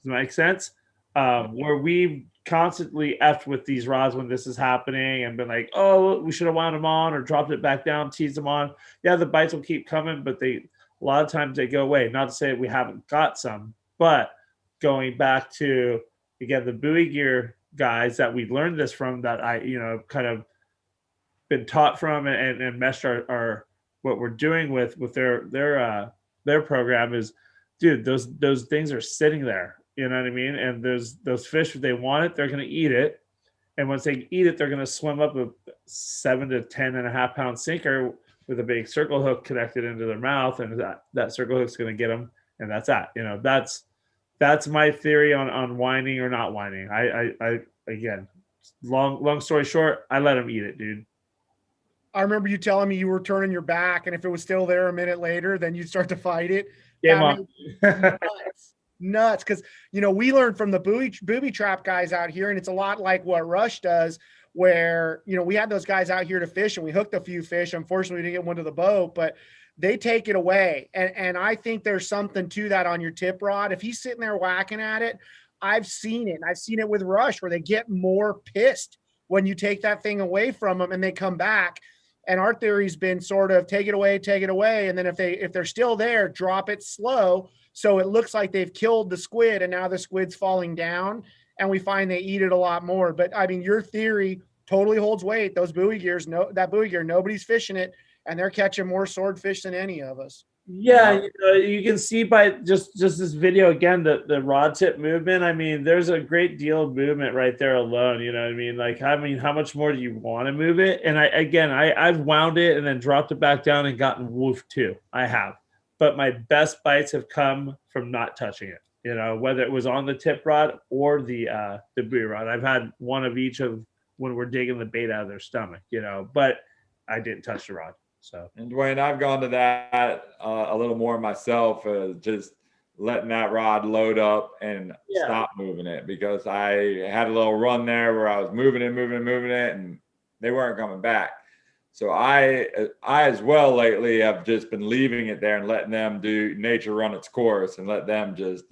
Does that make sense? Where we constantly effed with these rods when this is happening and been like, oh, we should have wound them on or dropped it back down, teased them on. Yeah, the bites will keep coming, but a lot of times they go away. Not to say we haven't got some, but going back to, again, the buoy gear guys that we learned this from, that I, kind of been taught from and meshed our what we're doing with their program is, dude, those things are sitting there. You know what I mean? And those fish, if they want it, they're going to eat it. And once they eat it, they're going to swim up a 7 to 10.5 pound sinker with a big circle hook connected into their mouth. And that circle hook's going to get them. And that's that. That's my theory on whining or not whining. I again, long story short, I let them eat it, dude. I remember you telling me you were turning your back, and if it was still there a minute later, then you'd start to fight it. Game on. Nuts. Because, we learned from the booby trap guys out here, and it's a lot like what Rush does, where, we had those guys out here to fish, and we hooked a few fish. Unfortunately, we didn't get one to the boat, but they take it away. And I think there's something to that on your tip rod. If he's sitting there whacking at it, I've seen it. I've seen it with Rush, where they get more pissed when you take that thing away from them and they come back. And our theory's been sort of take it away. And then if they're still there, drop it slow, so it looks like they've killed the squid and now the squid's falling down, and we find they eat it a lot more. But I mean, your theory totally holds weight. Those buoy gears, that buoy gear, nobody's fishing it, and they're catching more swordfish than any of us. Yeah, you can see by just this video again, the rod tip movement. I mean, there's a great deal of movement right there alone. You know what I mean? Like, how much more do you want to move it? And I've wound it and then dropped it back down and gotten woofed too. I have, but my best bites have come from not touching it. Whether it was on the tip rod or the buoy rod. I've had one of each of when we're digging the bait out of their stomach. But I didn't touch the rod. So, and Duane, I've gone to that a little more myself, just letting that rod load up and stop moving it, because I had a little run there where I was moving it, and they weren't coming back. So I as well lately have just been leaving it there and letting them do nature run its course and let them just,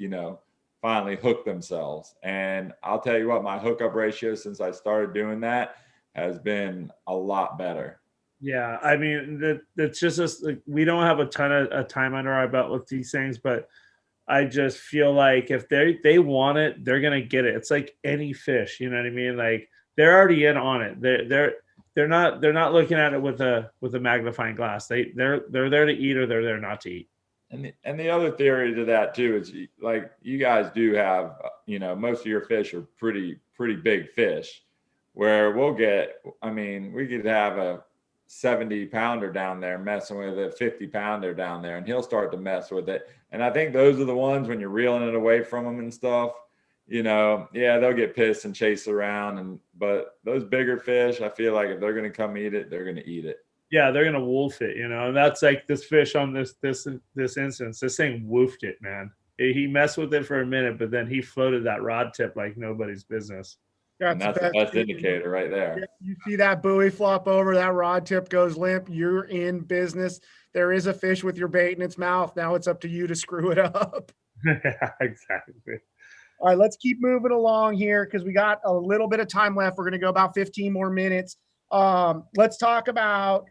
finally hook themselves. And I'll tell you what, my hookup ratio since I started doing that has been a lot better. Yeah, I mean that's just us. Like, we don't have a ton of time under our belt with these things, but I just feel like if they want it, they're gonna get it. It's like any fish, you know what I mean? Like they're already in on it. They're not looking at it with a magnifying glass. They're there to eat or they're there not to eat. And the other theory to that too is like you guys do have, most of your fish are pretty big fish, where we could have a 70 pounder down there messing with a 50 pounder down there, and he'll start to mess with it. And I think those are the ones when you're reeling it away from them and stuff, they'll get pissed and chase around. But those bigger fish, I feel like if they're going to come eat it, they're going to eat it. Yeah, they're gonna wolf it, and that's like this fish on this instance. This thing woofed it, man. He messed with it for a minute, but then he floated that rod tip like nobody's business. And that's the best indicator right there. Yeah, you see that buoy flop over, that rod tip goes limp, you're in business. There is a fish with your bait in its mouth. Now it's up to you to screw it up. Yeah, exactly. All right, let's keep moving along here because we got a little bit of time left. We're going to go about 15 more minutes. Let's talk about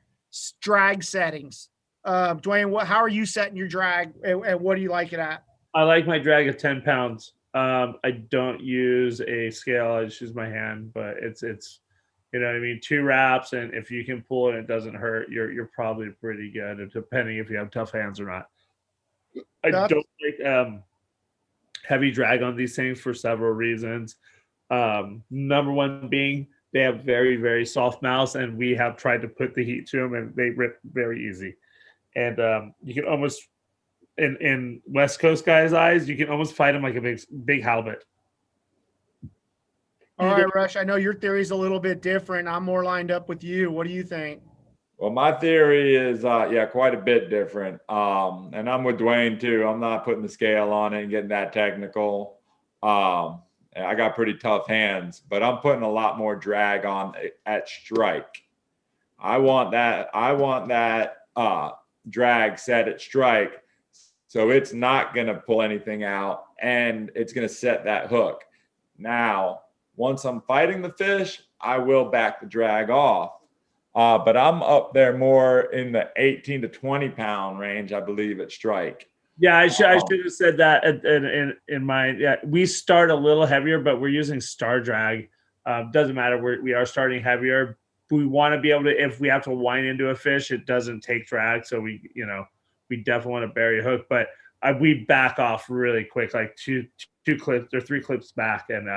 drag settings. Duane, how are you setting your drag and what do you like it at? I like my drag at 10 pounds. I don't use a scale. I just use my hand, but it's you know what I mean, 2 wraps, and if you can pull it, it doesn't hurt. You're probably pretty good, depending if you have tough hands or not. I don't like heavy drag on these things for several reasons. Number one being they have very, very soft mouths, and we have tried to put the heat to them, and they rip very easy. And you can almost, in West Coast guys' eyes, you can almost fight them like a big halibut. All right, Rush, I know your theory is a little bit different. I'm more lined up with you. What do you think? Well, my theory is, quite a bit different. And I'm with Duane too. I'm not putting the scale on it and getting that technical. I got pretty tough hands, but I'm putting a lot more drag on at strike. I want that drag set at strike, so it's not going to pull anything out, and it's going to set that hook. Now, once I'm fighting the fish, I will back the drag off. But I'm up there more in the 18 to 20 pound range, I believe, at strike. Yeah, I should have said that in mine. Yeah, we start a little heavier, but we're using star drag. Doesn't matter. We are starting heavier. We want to be able to, if we have to wind into a fish, it doesn't take drag. So we definitely want to bury a hook, but we back off really quick, like two clips or 3 clips back, and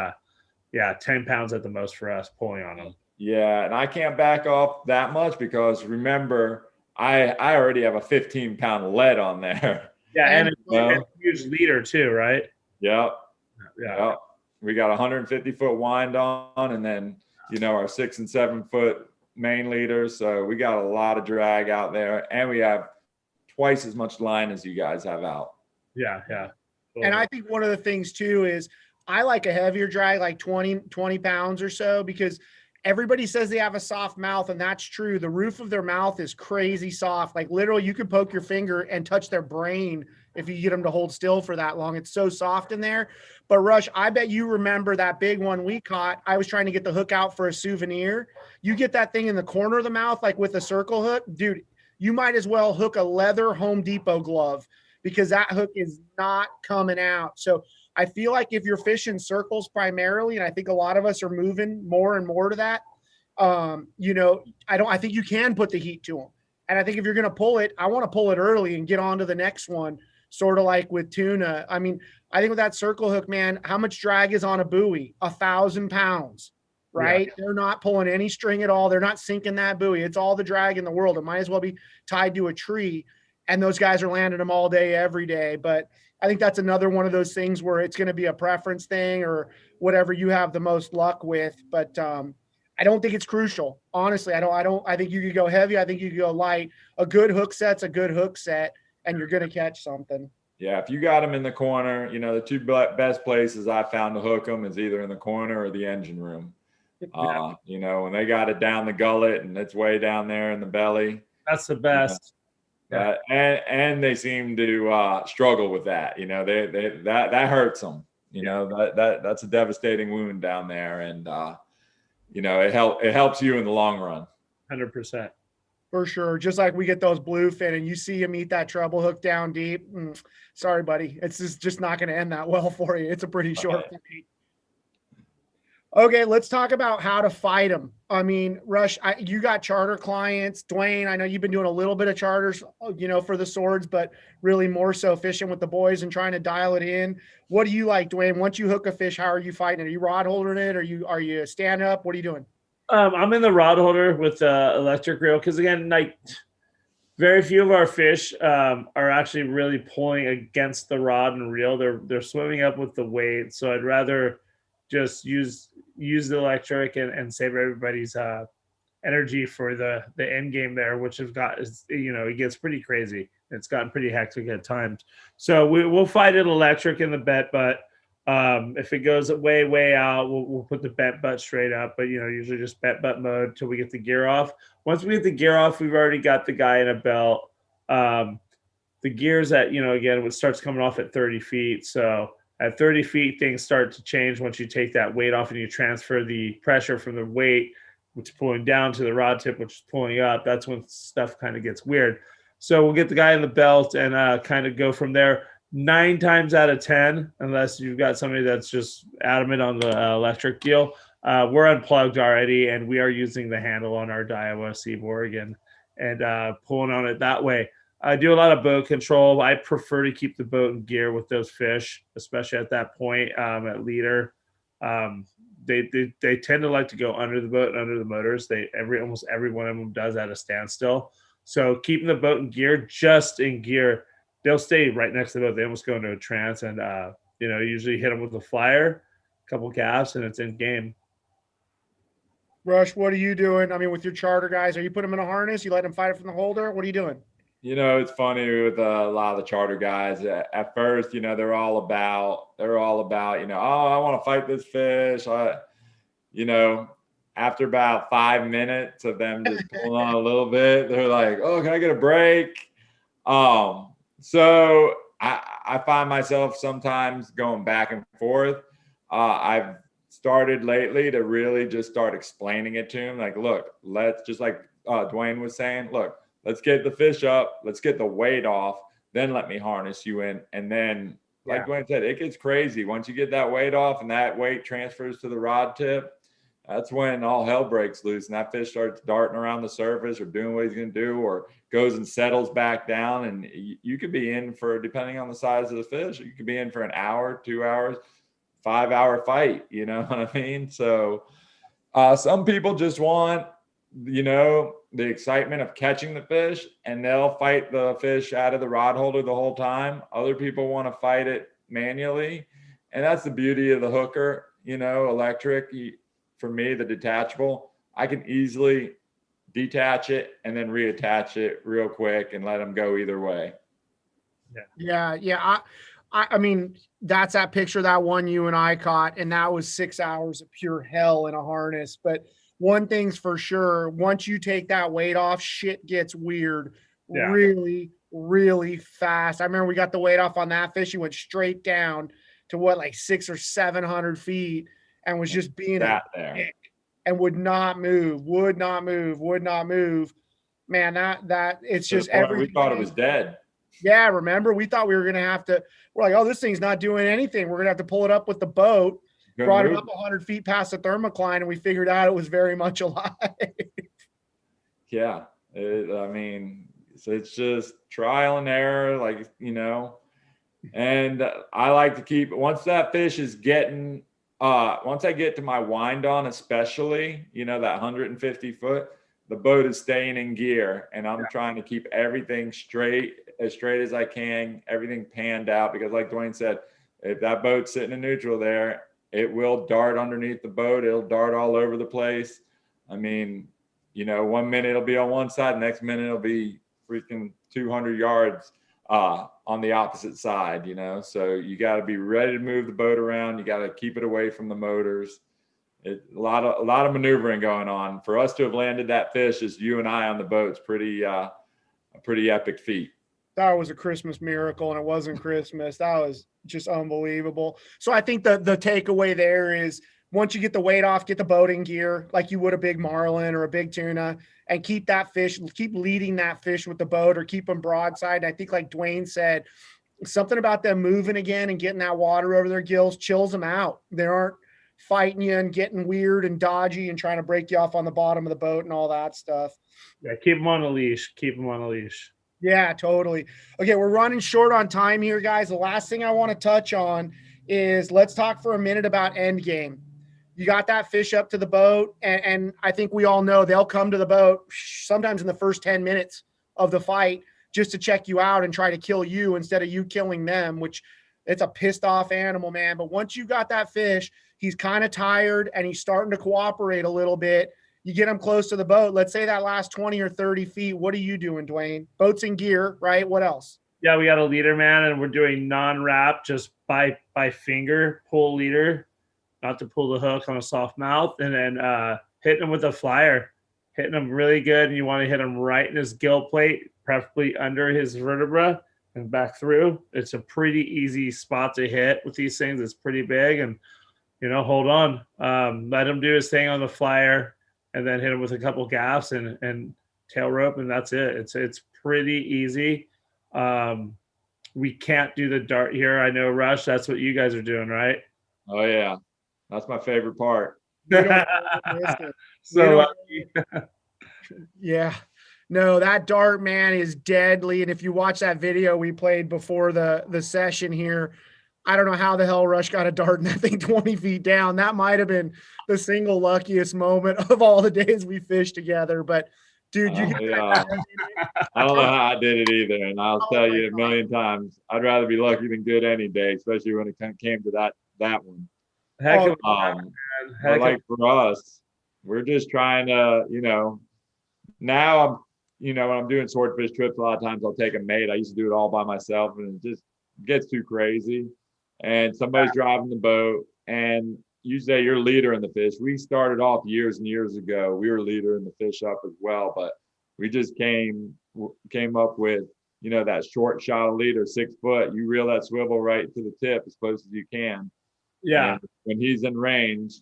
10 pounds at the most for us pulling on them. Yeah, and I can't back off that much because remember, I already have a 15-pound lead on there. Yeah, and it's a huge leader too, right? Yep. Yeah. We got 150-foot wind on, and then our 6 and 7 foot main leaders. So we got a lot of drag out there, and we have twice as much line as you guys have out. Yeah. And I think one of the things too is I like a heavier drag, like 20 pounds or so, because everybody says they have a soft mouth, and that's true. The roof of their mouth is crazy soft. Like literally you could poke your finger and touch their brain if you get them to hold still for that long. It's so soft in there. But Rush, I bet you remember that big one we caught. I was trying to get the hook out for a souvenir. You get that thing in the corner of the mouth, like with a circle hook, dude, you might as well hook a leather Home Depot glove because that hook is not coming out. So I feel like if you're fishing circles primarily, and I think a lot of us are moving more and more to that, I think you can put the heat to them. And I think if you're going to pull it, I want to pull it early and get on to the next one, sort of like with tuna. I mean, I think with that circle hook, man, how much drag is on a buoy? 1,000 pounds, right? Yeah. They're not pulling any string at all. They're not sinking that buoy. It's all the drag in the world. It might as well be tied to a tree. And those guys are landing them all day, every day. But I think that's another one of those things where it's going to be a preference thing or whatever you have the most luck with. But I don't think it's crucial. Honestly, I think you could go heavy. I think you could go light. A good hook set's a good hook set, and you're going to catch something. Yeah, if you got them in the corner, the 2 best places I found to hook them is either in the corner or the engine room. You know, when they got it down the gullet and it's way down there in the belly. That's the best. And they seem to struggle with that. You know, that hurts them. You know, that's a devastating wound down there, and you know, it helps you in the long run. 100%. For sure. Just like we get those bluefin and you see him eat that treble hook down deep. Sorry, buddy. It's just not going to end that well for you. It's a pretty short fight. Okay, let's talk about how to fight them. I mean, Rush, you got charter clients. Duane, I know you've been doing a little bit of charters, you know, for the swords, but really more so fishing with the boys and trying to dial it in. What do you like, Duane? Once you hook a fish, how are you fighting it? Are you rod holding it? Are you stand up? What are you doing? I'm in the rod holder with electric reel because, again, like very few of our fish are actually really pulling against the rod and reel. They're swimming up with the weight, so I'd rather just use the electric and save everybody's energy for the end game there, which has got, you know, it gets pretty crazy. It's gotten pretty hectic at times. So we'll fight it electric in the bet butt. If it goes way out, we'll put the bet butt straight up, but you know, usually just bet butt mode till we get the gear off. Once we get the gear off, we've already got the guy in a belt. The gear's at, you know, again, it starts coming off at 30 feet. So at 30 feet, things start to change once you take that weight off and you transfer the pressure from the weight, which is pulling down, to the rod tip, which is pulling up. That's when stuff kind of gets weird. So we'll get the guy in the belt and kind of go from there. 9 times out of 10, unless you've got somebody that's just adamant on the electric deal, we're unplugged already, and we are using the handle on our Daiwa Seaborg and pulling on it that way. I do a lot of boat control. I prefer to keep the boat in gear with those fish, especially at that point at leader. They tend to like to go under the boat and under the motors. Almost every one of them does at a standstill. So keeping the boat in gear, just in gear, they'll stay right next to the boat. They almost go into a trance, and you know, usually hit them with a flyer, a couple casts, and it's in game. Rush, what are you doing? I mean, with your charter guys, are you putting them in a harness? You let them fight it from the holder? What are you doing? You know, it's funny with a lot of the charter guys. At first, you know, they're all about, you know, oh, I want to fight this fish. You know, after about 5 minutes of them just pulling on a little bit, they're like, oh, can I get a break? So I find myself sometimes going back and forth. I've started lately to really just start explaining it to him. Like, look, let's just like Duane was saying, look, let's get the fish up. Let's get the weight off. Then let me harness you in. And then, like Duane said, it gets crazy. Once you get that weight off and that weight transfers to the rod tip, that's when all hell breaks loose. And that fish starts darting around the surface or doing what he's going to do, or goes and settles back down. And you could be in for, depending on the size of the fish, you could be in for an hour, 2 hours, 5-hour fight. You know what I mean? So some people just want, you know, the excitement of catching the fish, and they'll fight the fish out of the rod holder the whole time. Other people want to fight it manually. And that's the beauty of the hooker, you know, electric. For me, the detachable, I can easily detach it and then reattach it real quick and let them go either way. Yeah. I mean, that's that picture, that one you and I caught, and that was 6 hours of pure hell in a harness. But one thing's for sure, once you take that weight off, shit gets weird really, really fast. I remember we got the weight off on that fish. He went straight down to what, like 600 or 700 feet, and was just being a dick and would not move. Man, that it's just we thought it was dead. Yeah, remember? We thought we were going to have to, we're like, oh, this thing's not doing anything. We're going to have to pull it up with the boat. Brought it up 100 feet past the thermocline, and we figured out it was very much alive. Yeah. I mean, so it's just trial and error, like, you know, and I like to keep, once that fish is getting, once I get to my wind on, especially, you know, that 150 foot, the boat is staying in gear, and I'm trying to keep everything straight as I can, everything panned out, because like Duane said, if that boat's sitting in neutral there, it will dart underneath the boat. It'll dart all over the place. I mean, you know, 1 minute it'll be on one side, next minute it'll be freaking 200 yards on the opposite side, you know? So you got to be ready to move the boat around. You got to keep it away from the motors. A lot of maneuvering going on. For us to have landed that fish, as you and I on the boat's a pretty epic feat. That was a Christmas miracle, and it wasn't Christmas. That was just unbelievable. So I think the takeaway there is, once you get the weight off, get the boating gear like you would a big marlin or a big tuna, and keep leading that fish with the boat, or keep them broadside. And I think, like Duane said, something about them moving again and getting that water over their gills chills them out. They aren't fighting you and getting weird and dodgy and trying to break you off on the bottom of the boat and all that stuff. Yeah, keep them on a leash. Keep them on a leash. Yeah, totally. Okay, we're running short on time here, guys. The last thing I want to touch on is, let's talk for a minute about Endgame. You got that fish up to the boat, and I think we all know they'll come to the boat sometimes in the first 10 minutes of the fight just to check you out and try to kill you instead of you killing them, which it's a pissed off animal, man. But once you got that fish, he's kind of tired and he's starting to cooperate a little bit. You get him close to the boat. Let's say that last 20 or 30 feet. What are you doing, Duane? Boats and gear, right? What else? Yeah, we got a leader, man, and we're doing non-wrap, just by finger, pull leader, not to pull the hook on a soft mouth, and then hitting him with a flyer, hitting him really good. And you want to hit him right in his gill plate, preferably under his vertebra and back through. It's a pretty easy spot to hit with these things. It's pretty big, and hold on, let him do his thing on the flyer, and then hit him with a couple gaffs and tail rope, and that's it. It's pretty easy. We can't do the dart here. I know, Rush, that's what you guys are doing, right? Oh yeah, that's my favorite part. So yeah. No, that dart, man, is deadly. And if you watch that video we played before the session here, I don't know how the hell Rush got a dart in that thing 20 feet down. That might have been the single luckiest moment of all the days we fished together. But dude, I don't know how I did it either. And I'll tell you a million times, I'd rather be lucky than good any day, especially when it came to that one. Heck of but like for us, we're just trying to, now when I'm doing swordfish trips, a lot of times I'll take a mate. I used to do it all by myself, and it just gets too crazy. And somebody's driving the boat, and you say you're leader in the fish. We started off years and years ago. We were leader in the fish up as well, but we just came up with, that short shot of leader, 6 foot. You reel that swivel right to the tip as close as you can. Yeah. And when he's in range,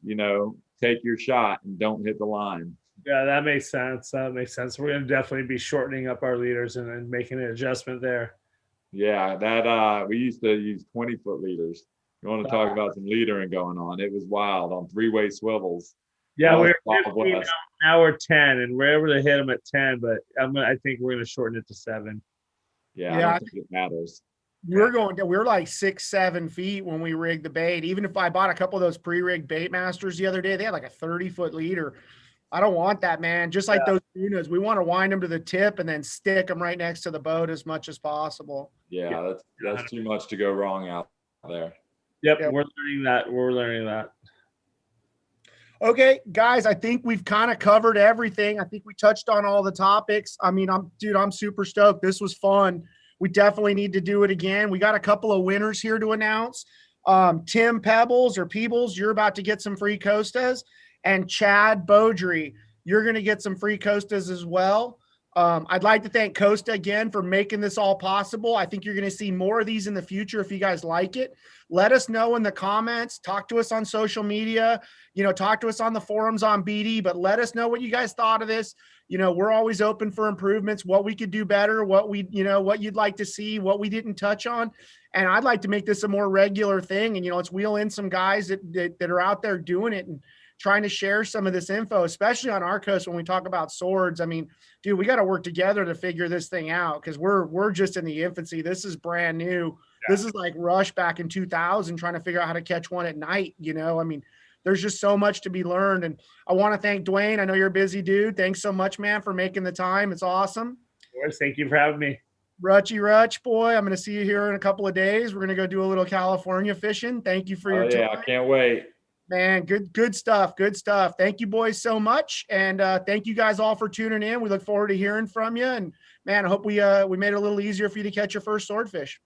take your shot and don't hit the line. Yeah, that makes sense. We're going to definitely be shortening up our leaders and making an adjustment there. Yeah, that we used to use 20-foot leaders. You want to talk about some leadering going on? It was wild on 3-way swivels. Yeah, we're 15, now we're 10, and we're able to hit them at 10. But I think we're going to shorten it to 7. Yeah, I don't think it matters. We're like 6-7 feet when we rigged the bait. Even if I bought a couple of those pre-rigged bait masters the other day, they had like a 30-foot leader. I don't want that, man. Just like those tunas, we want to wind them to the tip and then stick them right next to the boat as much as possible. Yeah, that's too much to go wrong out there. Yep. We're learning that. Okay, guys, I think we've kind of covered everything. I think we touched on all the topics. I mean, I'm super stoked. This was fun. We definitely need to do it again. We got a couple of winners here to announce. Tim Pebbles or Peebles, you're about to get some free Costas. And Chad Beaudry, you're going to get some free Costas as well. I'd like to thank Costa again for making this all possible. I think you're going to see more of these in the future if you guys like it. Let us know in the comments. Talk to us on social media. Talk to us on the forums on BD, but let us know what you guys thought of this. We're always open for improvements, what we could do better, what you'd like to see, what we didn't touch on. And I'd like to make this a more regular thing. And, let's wheel in some guys that are out there doing it and trying to share some of this info, especially on our coast when we talk about swords. I mean, dude, we got to work together to figure this thing out because we're just in the infancy. This is brand new. Yeah. This is like Rush back in 2000 trying to figure out how to catch one at night. I mean, there's just so much to be learned. And I want to thank Duane. I know you're a busy dude. Thanks so much, man, for making the time. It's awesome. Of course. Thank you for having me. Rutchy boy, I'm going to see you here in a couple of days. We're going to go do a little California fishing. Thank you for your time. I can't wait. Man, good stuff. Good stuff. Thank you boys so much. And thank you guys all for tuning in. We look forward to hearing from you. And man, I hope we made it a little easier for you to catch your first swordfish.